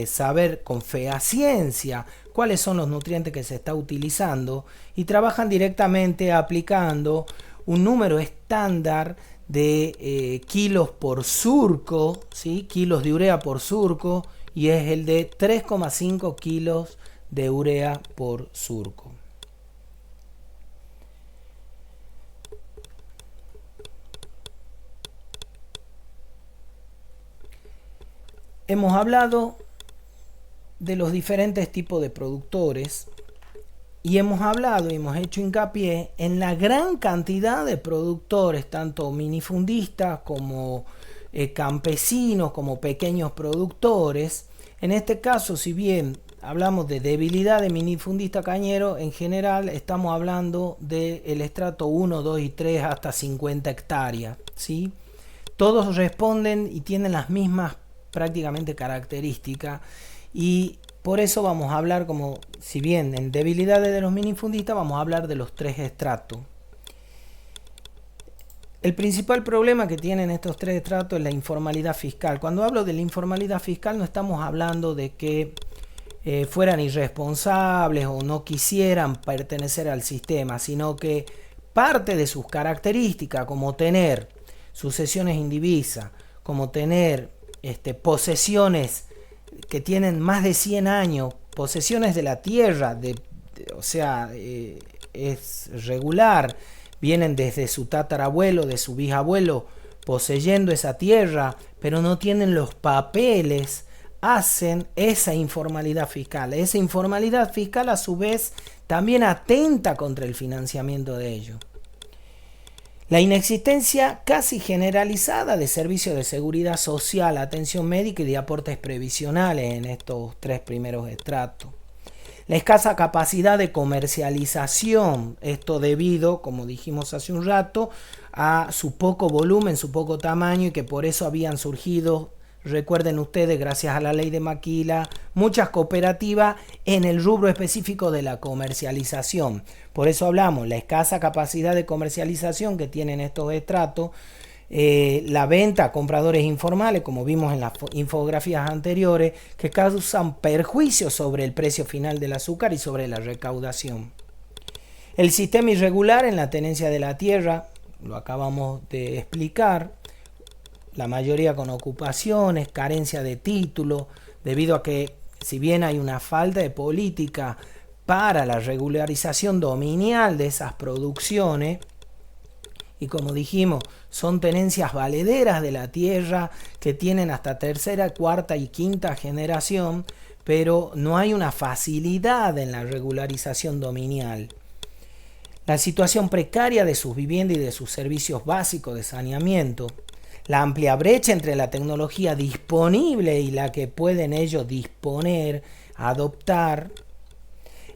saber con fehaciencia cuáles son los nutrientes que se está utilizando, y trabajan directamente aplicando un número estándar de kilos por surco, ¿sí? Kilos de urea por surco, y es el de 3,5 kilos de urea por surco. Hemos hablado de los diferentes tipos de productores y hemos hablado y hemos hecho hincapié en la gran cantidad de productores, tanto minifundistas como campesinos, como pequeños productores. En este caso, si bien hablamos de debilidad de minifundista cañero, en general estamos hablando del estrato 1, 2 y 3 hasta 50 hectáreas, ¿sí? Todos responden y tienen las mismas prácticamente características, y por eso vamos a hablar, como si bien en debilidades de los minifundistas, vamos a hablar de los tres estratos. El principal problema que tienen estos tres estratos es la informalidad fiscal. Cuando hablo de la informalidad fiscal, no estamos hablando de que fueran irresponsables o no quisieran pertenecer al sistema, sino que parte de sus características, como tener sucesiones indivisas, como tener posesiones que tienen más de 100 años, posesiones de la tierra, es regular, vienen desde su tatarabuelo, de su bisabuelo, poseyendo esa tierra, pero no tienen los papeles, hacen esa informalidad fiscal. Esa informalidad fiscal, a su vez, también atenta contra el financiamiento de ellos. La inexistencia casi generalizada de servicios de seguridad social, atención médica y de aportes previsionales en estos tres primeros estratos. La escasa capacidad de comercialización, esto debido, como dijimos hace un rato, a su poco volumen, su poco tamaño, y que por eso habían surgido, recuerden ustedes, gracias a la ley de Maquila, muchas cooperativas en el rubro específico de la comercialización. Por eso hablamos, la escasa capacidad de comercialización que tienen estos estratos, la venta a compradores informales, como vimos en las infografías anteriores, que causan perjuicios sobre el precio final del azúcar y sobre la recaudación. El sistema irregular en la tenencia de la tierra, lo acabamos de explicar, la mayoría con ocupaciones, carencia de título, debido a que, si bien hay una falta de política para la regularización dominial de esas producciones, y como dijimos, son tenencias valederas de la tierra que tienen hasta tercera, cuarta y quinta generación, pero no hay una facilidad en la regularización dominial. La situación precaria de sus viviendas y de sus servicios básicos de saneamiento, la amplia brecha entre la tecnología disponible y la que pueden ellos disponer, adoptar,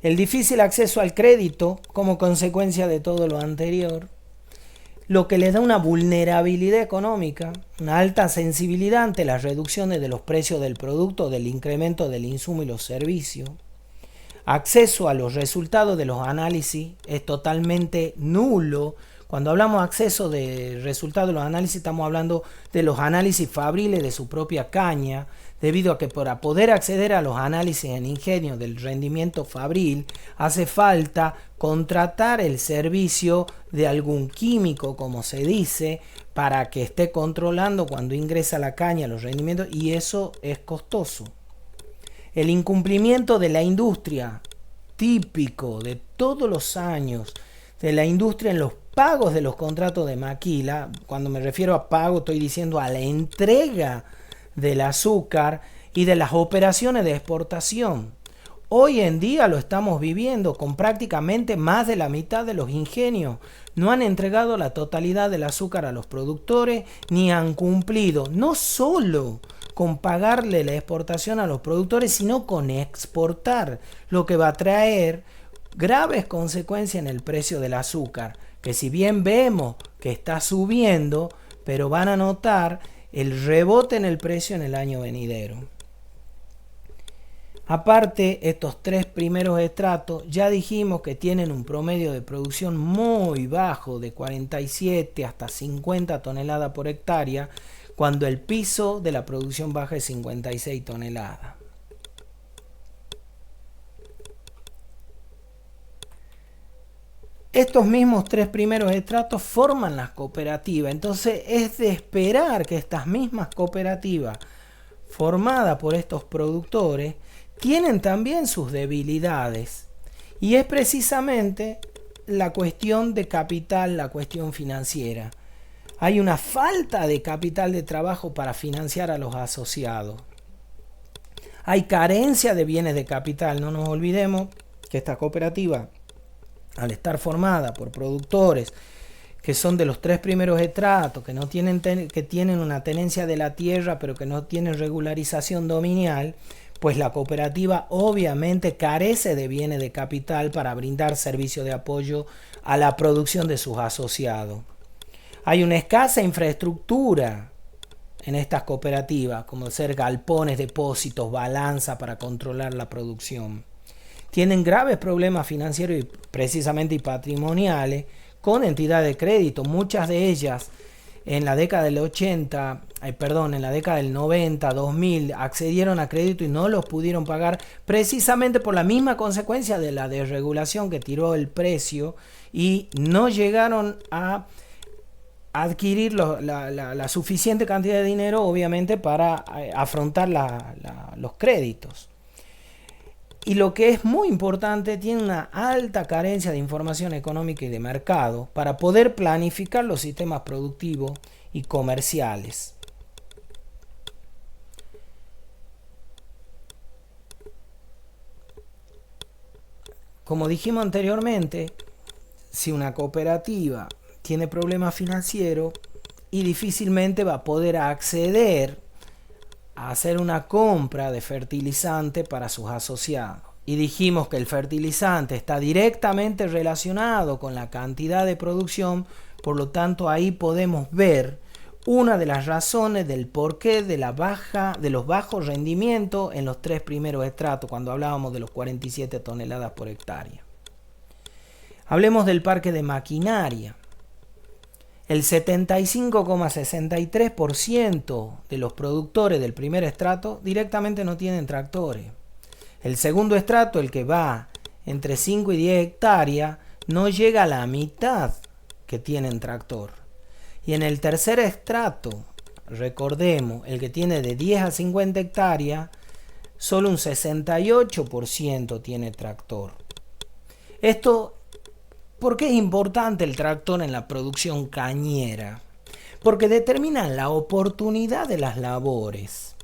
El difícil acceso al crédito como consecuencia de todo lo anterior, lo que les da una vulnerabilidad económica, una alta sensibilidad ante las reducciones de los precios del producto, del incremento del insumo y los servicios. Acceso a los resultados de los análisis es totalmente nulo. Cuando hablamos de acceso de resultados de los análisis, estamos hablando de los análisis fabriles de su propia caña, debido a que para poder acceder a los análisis en ingenio del rendimiento fabril, hace falta contratar el servicio de algún químico, como se dice, para que esté controlando cuando ingresa la caña los rendimientos, y eso es costoso. El incumplimiento de la industria, típico de todos los años, de la industria en los pagos de los contratos de maquila. Cuando me refiero a pago, estoy diciendo a la entrega del azúcar y de las operaciones de exportación. Hoy en día lo estamos viviendo con prácticamente más de la mitad de los ingenios. No han entregado la totalidad del azúcar a los productores, ni han cumplido no solo con pagarle la exportación a los productores, sino con exportar, lo que va a traer graves consecuencias en el precio del azúcar, que si bien vemos que está subiendo, pero van a notar el rebote en el precio en el año venidero. Aparte, estos tres primeros estratos ya dijimos que tienen un promedio de producción muy bajo, de 47 hasta 50 toneladas por hectárea, cuando el piso de la producción baja es 56 toneladas. Estos mismos tres primeros estratos forman las cooperativas, entonces es de esperar que estas mismas cooperativas formadas por estos productores tienen también sus debilidades, y es precisamente la cuestión de capital, la cuestión financiera. Hay una falta de capital de trabajo para financiar a los asociados. Hay carencia de bienes de capital. No nos olvidemos que esta cooperativa, al estar formada por productores que son de los tres primeros estratos, que tienen una tenencia de la tierra, pero que no tienen regularización dominial, pues la cooperativa obviamente carece de bienes de capital para brindar servicio de apoyo a la producción de sus asociados. Hay una escasa infraestructura en estas cooperativas, como ser galpones, depósitos, balanza para controlar la producción. Tienen graves problemas financieros y precisamente patrimoniales con entidades de crédito. Muchas de ellas en la década del 80, en la década del 90, 2000 accedieron a crédito y no los pudieron pagar precisamente por la misma consecuencia de la desregulación que tiró el precio, y no llegaron a adquirir la suficiente cantidad de dinero, obviamente, para afrontar los créditos. Y lo que es muy importante, tiene una alta carencia de información económica y de mercado para poder planificar los sistemas productivos y comerciales. Como dijimos anteriormente, si una cooperativa tiene problemas financieros y difícilmente va a poder acceder a hacer una compra de fertilizante para sus asociados. Y dijimos que el fertilizante está directamente relacionado con la cantidad de producción, por lo tanto ahí podemos ver una de las razones del porqué de los bajos rendimientos en los tres primeros estratos, cuando hablábamos de los 47 toneladas por hectárea. Hablemos del parque de maquinaria. El 75,63% de los productores del primer estrato directamente no tienen tractores. El segundo estrato, el que va entre 5 y 10 hectáreas, no llega a la mitad que tienen tractor. Y en el tercer estrato, recordemos, el que tiene de 10 a 50 hectáreas, solo un 68% tiene tractor. ¿Por qué es importante el tractor en la producción cañera? Porque determina la oportunidad de las labores.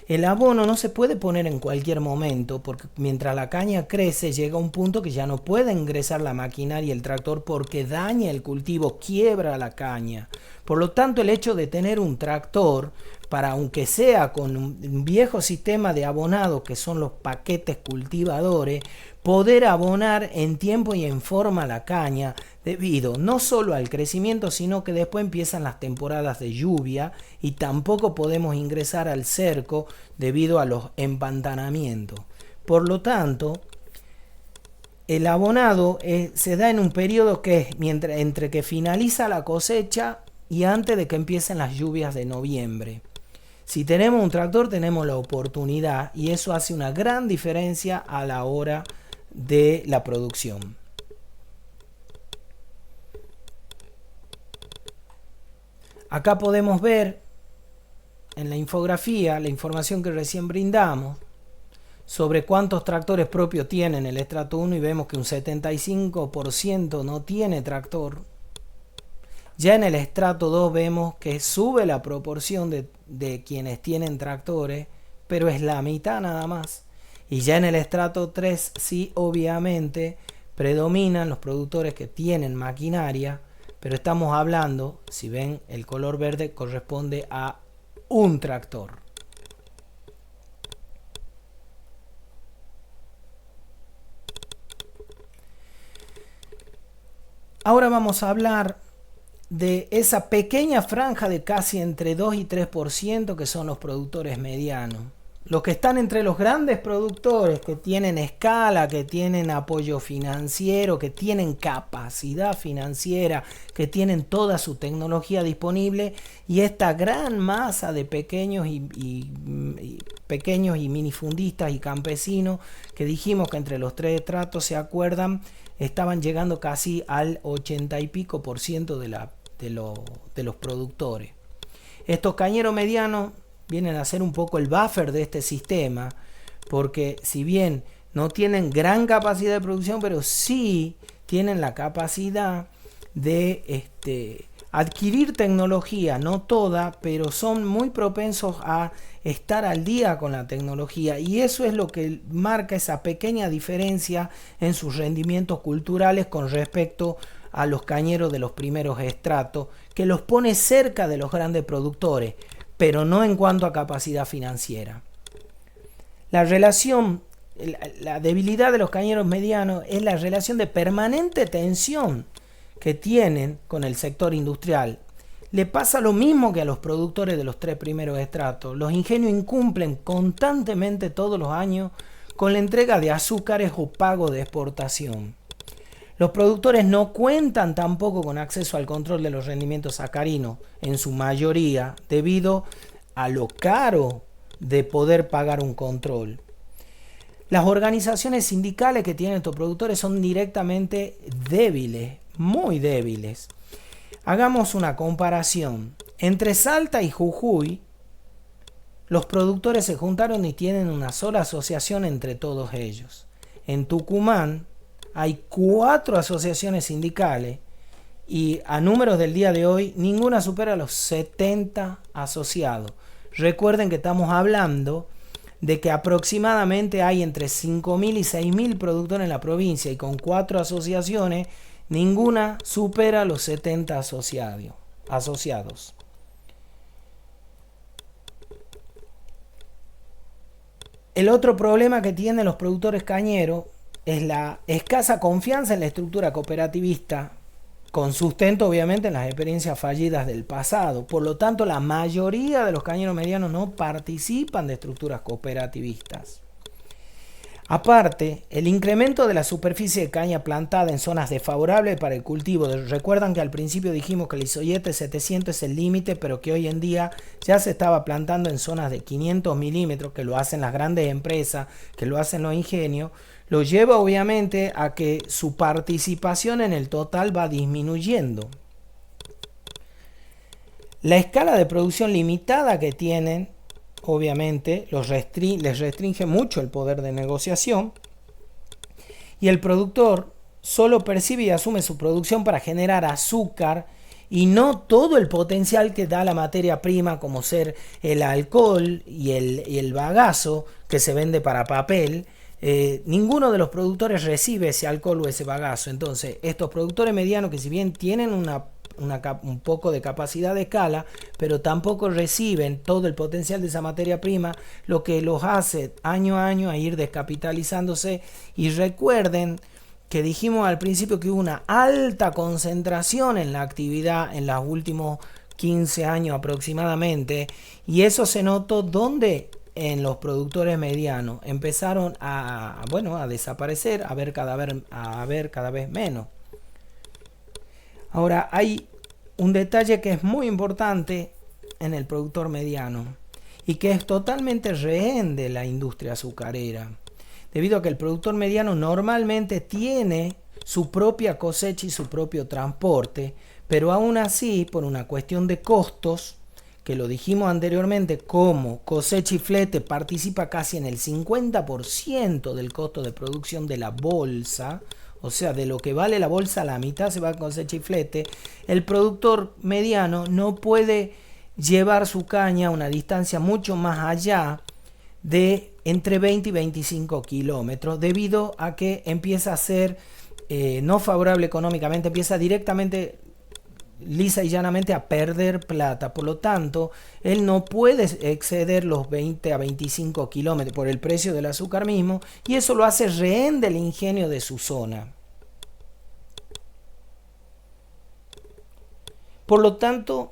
El abono no se puede poner en cualquier momento, porque mientras la caña crece llega un punto que ya no puede ingresar la maquinaria y el tractor porque daña el cultivo, quiebra la caña. Por lo tanto, el hecho de tener un tractor para, aunque sea con un viejo sistema de abonado que son los paquetes cultivadores, poder abonar en tiempo y en forma la caña, debido no solo al crecimiento, sino que después empiezan las temporadas de lluvia y tampoco podemos ingresar al cerco debido a los empantanamientos. Por lo tanto, el abonado se da en un periodo que es entre que finaliza la cosecha y antes de que empiecen las lluvias de noviembre. Si tenemos un tractor, tenemos la oportunidad, y eso hace una gran diferencia a la hora de la producción. Acá podemos ver en la infografía la información que recién brindamos sobre cuántos tractores propios tienen el estrato 1, y vemos que un 75% no tiene tractor. Ya en el estrato 2 vemos que sube la proporción de quienes tienen tractores, pero es la mitad nada más. Y ya en el estrato 3 sí, obviamente, predominan los productores que tienen maquinaria, pero estamos hablando, si ven el color verde, corresponde a un tractor. Ahora vamos a hablar de esa pequeña franja de casi entre 2 y 3% que son los productores medianos. Los que están entre los grandes productores, que tienen escala, que tienen apoyo financiero, que tienen capacidad financiera, que tienen toda su tecnología disponible, y esta gran masa de pequeños y minifundistas y campesinos, que dijimos que entre los tres estratos, se acuerdan, estaban llegando casi al 80 y pico por ciento de los productores. Estos cañeros medianos vienen a ser un poco el buffer de este sistema, porque si bien no tienen gran capacidad de producción, pero sí tienen la capacidad de adquirir tecnología, no toda, pero son muy propensos a estar al día con la tecnología, y eso es lo que marca esa pequeña diferencia en sus rendimientos culturales con respecto a los cañeros de los primeros estratos, que los pone cerca de los grandes productores, pero no en cuanto a capacidad financiera. La debilidad de los cañeros medianos es la relación de permanente tensión que tienen con el sector industrial. Le pasa lo mismo que a los productores de los tres primeros estratos. Los ingenios incumplen constantemente todos los años con la entrega de azúcares o pago de exportación. Los productores no cuentan tampoco con acceso al control de los rendimientos sacarinos, en su mayoría, debido a lo caro de poder pagar un control. Las organizaciones sindicales que tienen estos productores son directamente débiles, muy débiles. Hagamos una comparación. Entre Salta y Jujuy, los productores se juntaron y tienen una sola asociación entre todos ellos. En Tucumán hay 4 asociaciones sindicales, y a números del día de hoy ninguna supera los 70 asociados. Recuerden que estamos hablando de que aproximadamente hay entre 5.000 y 6.000 productores en la provincia, y con 4 asociaciones ninguna supera los 70 asociados. El otro problema que tienen los productores cañeros es la escasa confianza en la estructura cooperativista, con sustento obviamente en las experiencias fallidas del pasado. Por lo tanto, la mayoría de los cañeros medianos no participan de estructuras cooperativistas. Aparte, el incremento de la superficie de caña plantada en zonas desfavorables para el cultivo. Recuerdan que al principio dijimos que el isoyete 700 es el límite, pero que hoy en día ya se estaba plantando en zonas de 500 milímetros, que lo hacen las grandes empresas, que lo hacen los ingenios. Lo lleva obviamente a que su participación en el total va disminuyendo. La escala de producción limitada que tienen, obviamente, les restringe mucho el poder de negociación, y el productor solo percibe y asume su producción para generar azúcar y no todo el potencial que da la materia prima, como ser el alcohol y el bagazo que se vende para papel. Ninguno de los productores recibe ese alcohol o ese bagazo. Entonces, estos productores medianos, que si bien tienen una un poco de capacidad de escala, pero tampoco reciben todo el potencial de esa materia prima, lo que los hace año a año a ir descapitalizándose. Y recuerden que dijimos al principio que hubo una alta concentración en la actividad en los últimos 15 años aproximadamente, y eso se notó donde en los productores medianos empezaron a desaparecer, a ver cada vez menos. Ahora hay un detalle que es muy importante en el productor mediano y que es totalmente rehén de la industria azucarera, debido a que el productor mediano normalmente tiene su propia cosecha y su propio transporte, pero aún así, por una cuestión de costos, que lo dijimos anteriormente, como cosecha y flete participa casi en el 50% del costo de producción de la bolsa, o sea, de lo que vale la bolsa, la mitad se va a cosecha y flete, el productor mediano no puede llevar su caña a una distancia mucho más allá de entre 20 y 25 kilómetros, debido a que empieza a ser no favorable económicamente, empieza directamente, lisa y llanamente, a perder plata. Por lo tanto, él no puede exceder los 20 a 25 kilómetros por el precio del azúcar mismo, y eso lo hace rehén del ingenio de su zona. Por lo tanto,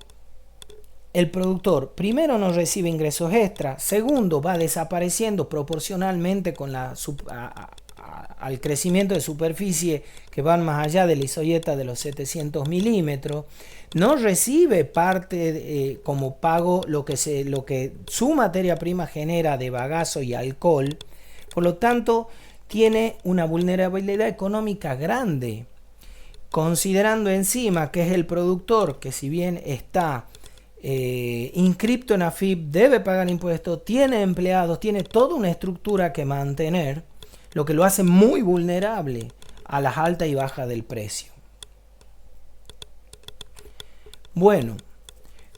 el productor, primero, no recibe ingresos extra, segundo, va desapareciendo proporcionalmente con al crecimiento de superficie que van más allá de la isoyeta de los 700 milímetros, no recibe parte como pago lo que su materia prima genera de bagazo y alcohol. Por lo tanto, tiene una vulnerabilidad económica grande, considerando encima que es el productor que, si bien está inscripto en AFIP, debe pagar impuestos, tiene empleados, tiene toda una estructura que mantener, lo que lo hace muy vulnerable a las altas y bajas del precio. Bueno,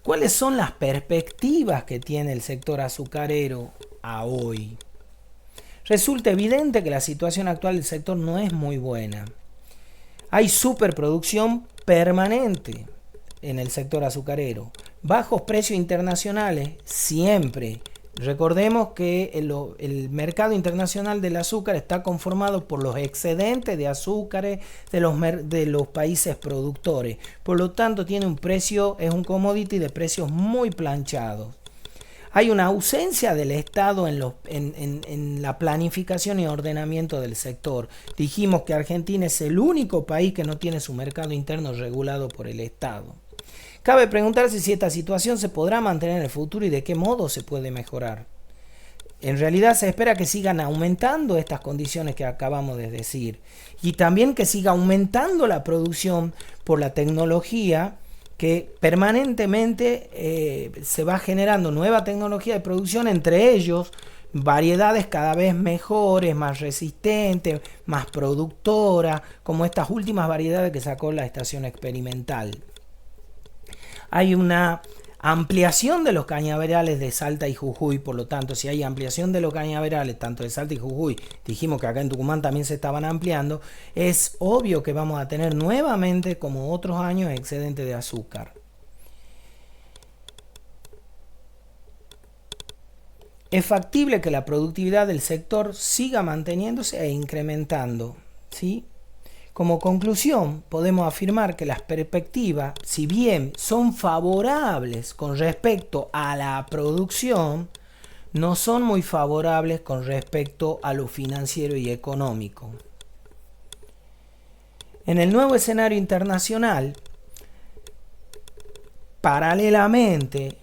¿cuáles son las perspectivas que tiene el sector azucarero a hoy? Resulta evidente que la situación actual del sector no es muy buena. Hay superproducción permanente en el sector azucarero, bajos precios internacionales siempre. Recordemos que el mercado internacional del azúcar está conformado por los excedentes de azúcares de los países productores. Por lo tanto, tiene un precio, es un commodity de precios muy planchados. Hay una ausencia del Estado en la planificación y ordenamiento del sector. Dijimos que Argentina es el único país que no tiene su mercado interno regulado por el Estado. Cabe preguntarse si esta situación se podrá mantener en el futuro y de qué modo se puede mejorar. En realidad se espera que sigan aumentando estas condiciones que acabamos de decir, y también que siga aumentando la producción por la tecnología, que permanentemente se va generando nueva tecnología de producción, entre ellos variedades cada vez mejores, más resistentes, más productoras, como estas últimas variedades que sacó la estación experimental. Hay una ampliación de los cañaverales de Salta y Jujuy. Por lo tanto, si hay ampliación de los cañaverales tanto de Salta y Jujuy, dijimos que acá en Tucumán también se estaban ampliando, es obvio que vamos a tener nuevamente, como otros años, excedente de azúcar. Es factible que la productividad del sector siga manteniéndose e incrementando, ¿sí? Como conclusión, podemos afirmar que las perspectivas, si bien son favorables con respecto a la producción, no son muy favorables con respecto a lo financiero y económico. En el nuevo escenario internacional, paralelamente,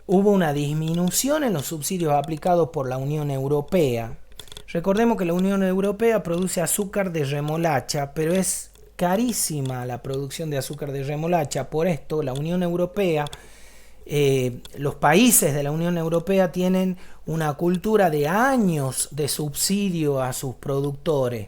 hubo una disminución en los subsidios aplicados por la Unión Europea. Recordemos que la Unión Europea produce azúcar de remolacha, pero es carísima la producción de azúcar de remolacha. Por esto, la Unión Europea, los países de la Unión Europea tienen una cultura de años de subsidio a sus productores.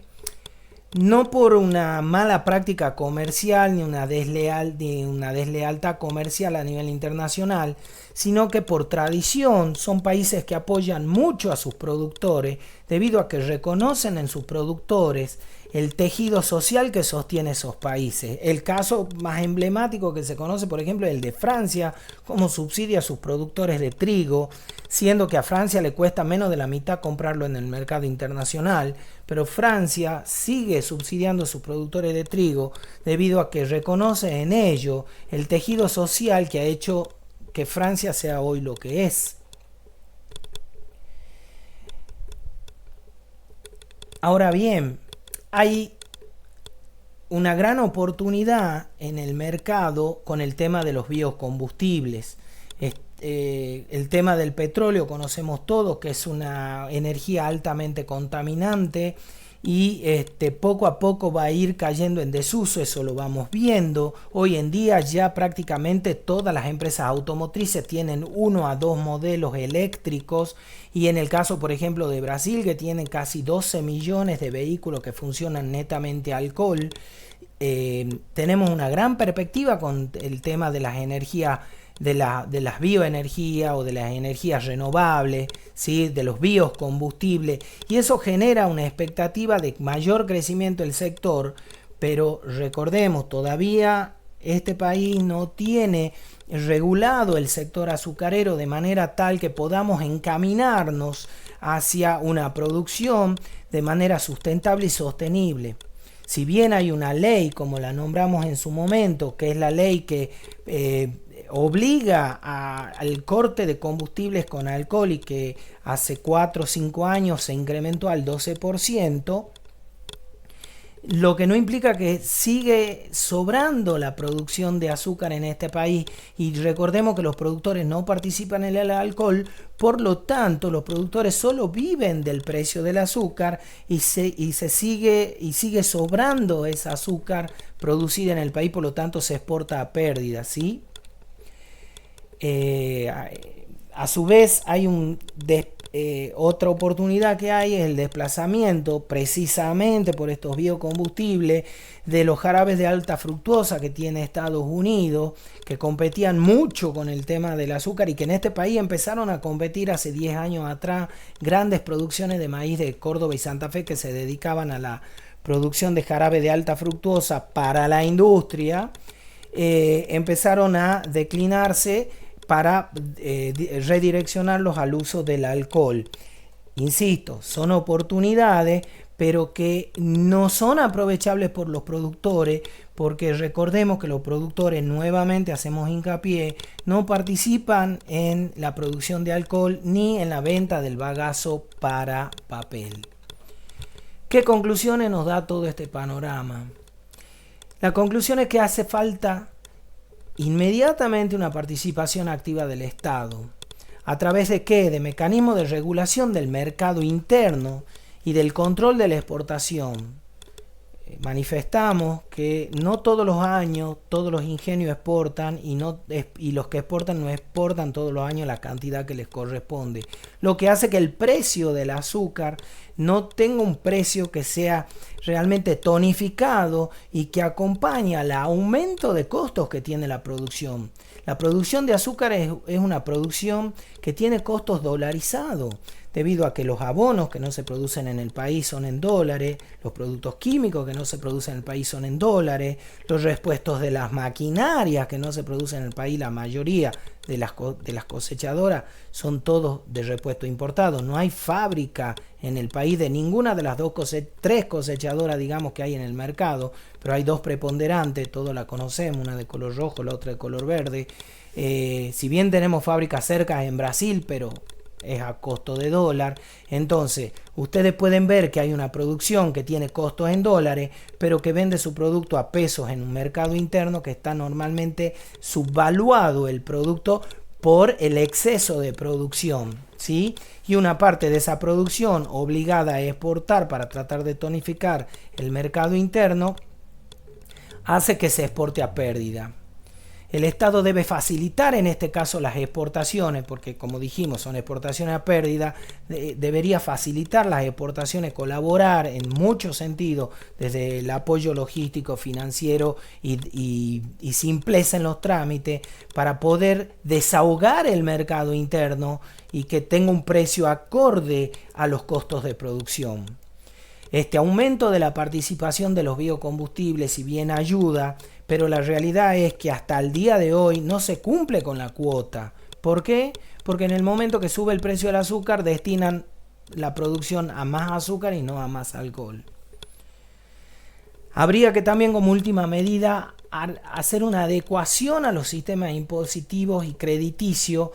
No por una mala práctica comercial ni una deslealtad comercial a nivel internacional, sino que por tradición son países que apoyan mucho a sus productores debido a que reconocen en sus productores el tejido social que sostiene esos países. El caso más emblemático que se conoce, por ejemplo, es el de Francia, cómo subsidia a sus productores de trigo, siendo que a Francia le cuesta menos de la mitad comprarlo en el mercado internacional, pero Francia sigue subsidiando a sus productores de trigo debido a que reconoce en ello el tejido social que ha hecho que Francia sea hoy lo que es. Ahora bien, hay una gran oportunidad en el mercado con el tema de los biocombustibles. El tema del petróleo conocemos todos que es una energía altamente contaminante y poco a poco va a ir cayendo en desuso, eso lo vamos viendo. Hoy en día ya prácticamente todas las empresas automotrices tienen 1 a 2 modelos eléctricos, y en el caso por ejemplo de Brasil, que tiene casi 12 millones de vehículos que funcionan netamente a alcohol, tenemos una gran perspectiva con el tema de las energías, de las bioenergías o de las energías renovables, ¿sí? De los biocombustibles, y eso genera una expectativa de mayor crecimiento del sector, pero recordemos, todavía este país no tiene regulado el sector azucarero de manera tal que podamos encaminarnos hacia una producción de manera sustentable y sostenible. Si bien hay una ley, como la nombramos en su momento, que es la ley que obliga al corte de combustibles con alcohol y que hace 4 o 5 años se incrementó al 12%, lo que no implica que sigue sobrando la producción de azúcar en este país, y recordemos que los productores no participan en el alcohol, por lo tanto los productores solo viven del precio del azúcar y sigue sobrando ese azúcar producida en el país, por lo tanto se exporta a pérdida, ¿sí? A su vez hay otra oportunidad que hay, es el desplazamiento precisamente por estos biocombustibles de los jarabes de alta fructosa que tiene Estados Unidos, que competían mucho con el tema del azúcar y que en este país empezaron a competir hace 10 años atrás grandes producciones de maíz de Córdoba y Santa Fe que se dedicaban a la producción de jarabe de alta fructosa para la industria. Empezaron a declinarse para redireccionarlos al uso del alcohol. Insisto, son oportunidades, pero que no son aprovechables por los productores, porque recordemos que los productores, nuevamente hacemos hincapié, no participan en la producción de alcohol ni en la venta del bagazo para papel. ¿Qué conclusiones nos da todo este panorama? La conclusión es que hace falta inmediatamente una participación activa del Estado. ¿A través de qué? De mecanismos de regulación del mercado interno y del control de la exportación. Manifestamos que no todos los años todos los ingenios exportan y los que exportan no exportan todos los años la cantidad que les corresponde, lo que hace que el precio del azúcar no tenga un precio que sea realmente tonificado y que acompañe al aumento de costos que tiene la producción. La producción de azúcar es una producción que tiene costos dolarizados, debido a que los abonos que no se producen en el país son en dólares, los productos químicos que no se producen en el país son en dólares, los repuestos de las maquinarias que no se producen en el país, la mayoría de las cosechadoras son todos de repuesto importado. No hay fábrica en el país de ninguna de las tres cosechadoras, digamos, que hay en el mercado, pero hay dos preponderantes, todos la conocemos, una de color rojo, la otra de color verde. Si bien tenemos fábricas cerca en Brasil, pero es a costo de dólar. Entonces ustedes pueden ver que hay una producción que tiene costos en dólares, pero que vende su producto a pesos en un mercado interno que está normalmente subvaluado el producto por el exceso de producción, ¿sí? Y una parte de esa producción obligada a exportar para tratar de tonificar el mercado interno hace que se exporte a pérdida. El Estado debe facilitar en este caso las exportaciones, porque como dijimos son exportaciones a pérdida, debería facilitar las exportaciones, colaborar en muchos sentidos, desde el apoyo logístico, financiero y simpleza en los trámites, para poder desahogar el mercado interno y que tenga un precio acorde a los costos de producción. Este aumento de la participación de los biocombustibles, si bien ayuda, pero la realidad es que hasta el día de hoy no se cumple con la cuota. ¿Por qué? Porque en el momento que sube el precio del azúcar destinan la producción a más azúcar y no a más alcohol. Habría que también, como última medida, hacer una adecuación a los sistemas impositivos y crediticios,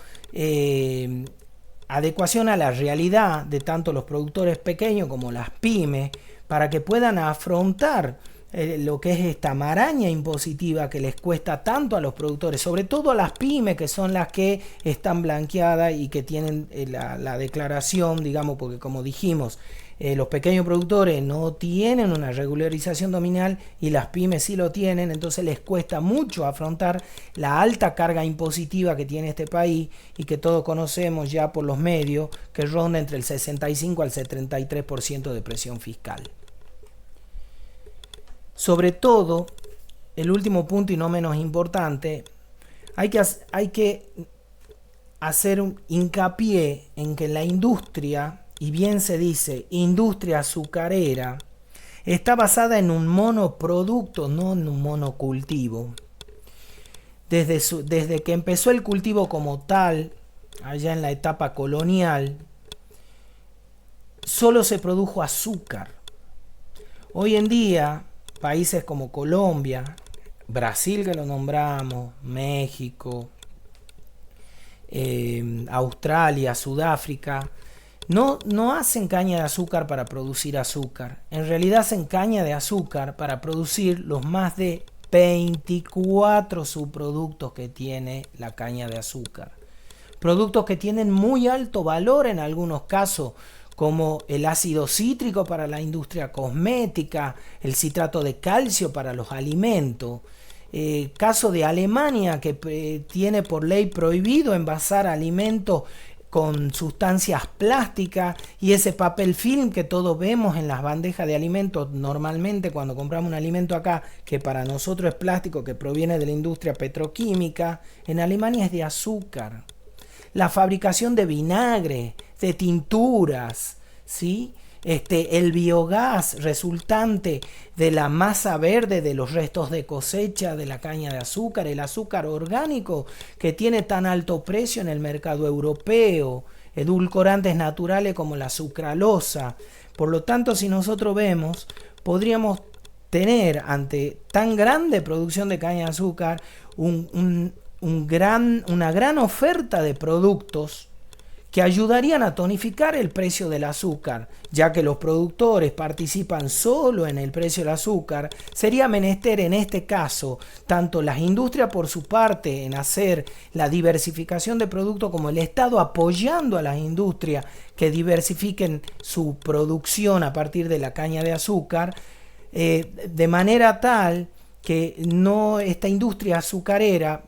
adecuación a la realidad de tanto los productores pequeños como las pymes, para que puedan afrontar lo que es esta maraña impositiva que les cuesta tanto a los productores, sobre todo a las pymes, que son las que están blanqueadas y que tienen la declaración, digamos, porque como dijimos, los pequeños productores no tienen una regularización nominal y las pymes sí lo tienen, entonces les cuesta mucho afrontar la alta carga impositiva que tiene este país y que todos conocemos ya por los medios, que ronda entre el 65 al 73% de presión fiscal. Sobre todo, el último punto y no menos importante, hay que hacer un hincapié en que la industria, y bien se dice industria azucarera, está basada en un monoproducto, no en un monocultivo. Desde que empezó el cultivo como tal, allá en la etapa colonial, solo se produjo azúcar. Hoy en día, países como Colombia, Brasil, que lo nombramos, México, Australia, Sudáfrica, no hacen caña de azúcar para producir azúcar. En realidad hacen caña de azúcar para producir los más de 24 subproductos que tiene la caña de azúcar. Productos que tienen muy alto valor en algunos casos, como el ácido cítrico para la industria cosmética, el citrato de calcio para los alimentos. Caso de Alemania, que tiene por ley prohibido envasar alimentos con sustancias plásticas, y ese papel film que todos vemos en las bandejas de alimentos normalmente cuando compramos un alimento acá, que para nosotros es plástico, que proviene de la industria petroquímica, en Alemania es de azúcar. La fabricación de vinagre, de tinturas, ¿sí? El biogás resultante de la masa verde de los restos de cosecha de la caña de azúcar, el azúcar orgánico que tiene tan alto precio en el mercado europeo, edulcorantes naturales como la sucralosa. Por lo tanto, si nosotros vemos, podríamos tener ante tan grande producción de caña de azúcar una gran oferta de productos que ayudarían a tonificar el precio del azúcar, ya que los productores participan solo en el precio del azúcar. Sería menester en este caso tanto las industrias por su parte en hacer la diversificación de productos, como el Estado apoyando a las industrias que diversifiquen su producción a partir de la caña de azúcar, de manera tal que esta industria azucarera,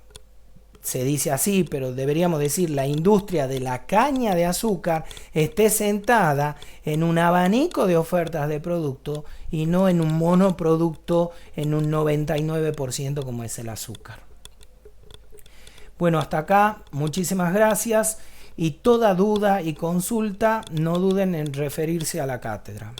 se dice así, pero deberíamos decir la industria de la caña de azúcar, esté sentada en un abanico de ofertas de productos y no en un monoproducto en un 99% como es el azúcar. Bueno, hasta acá, muchísimas gracias, y toda duda y consulta no duden en referirse a la cátedra.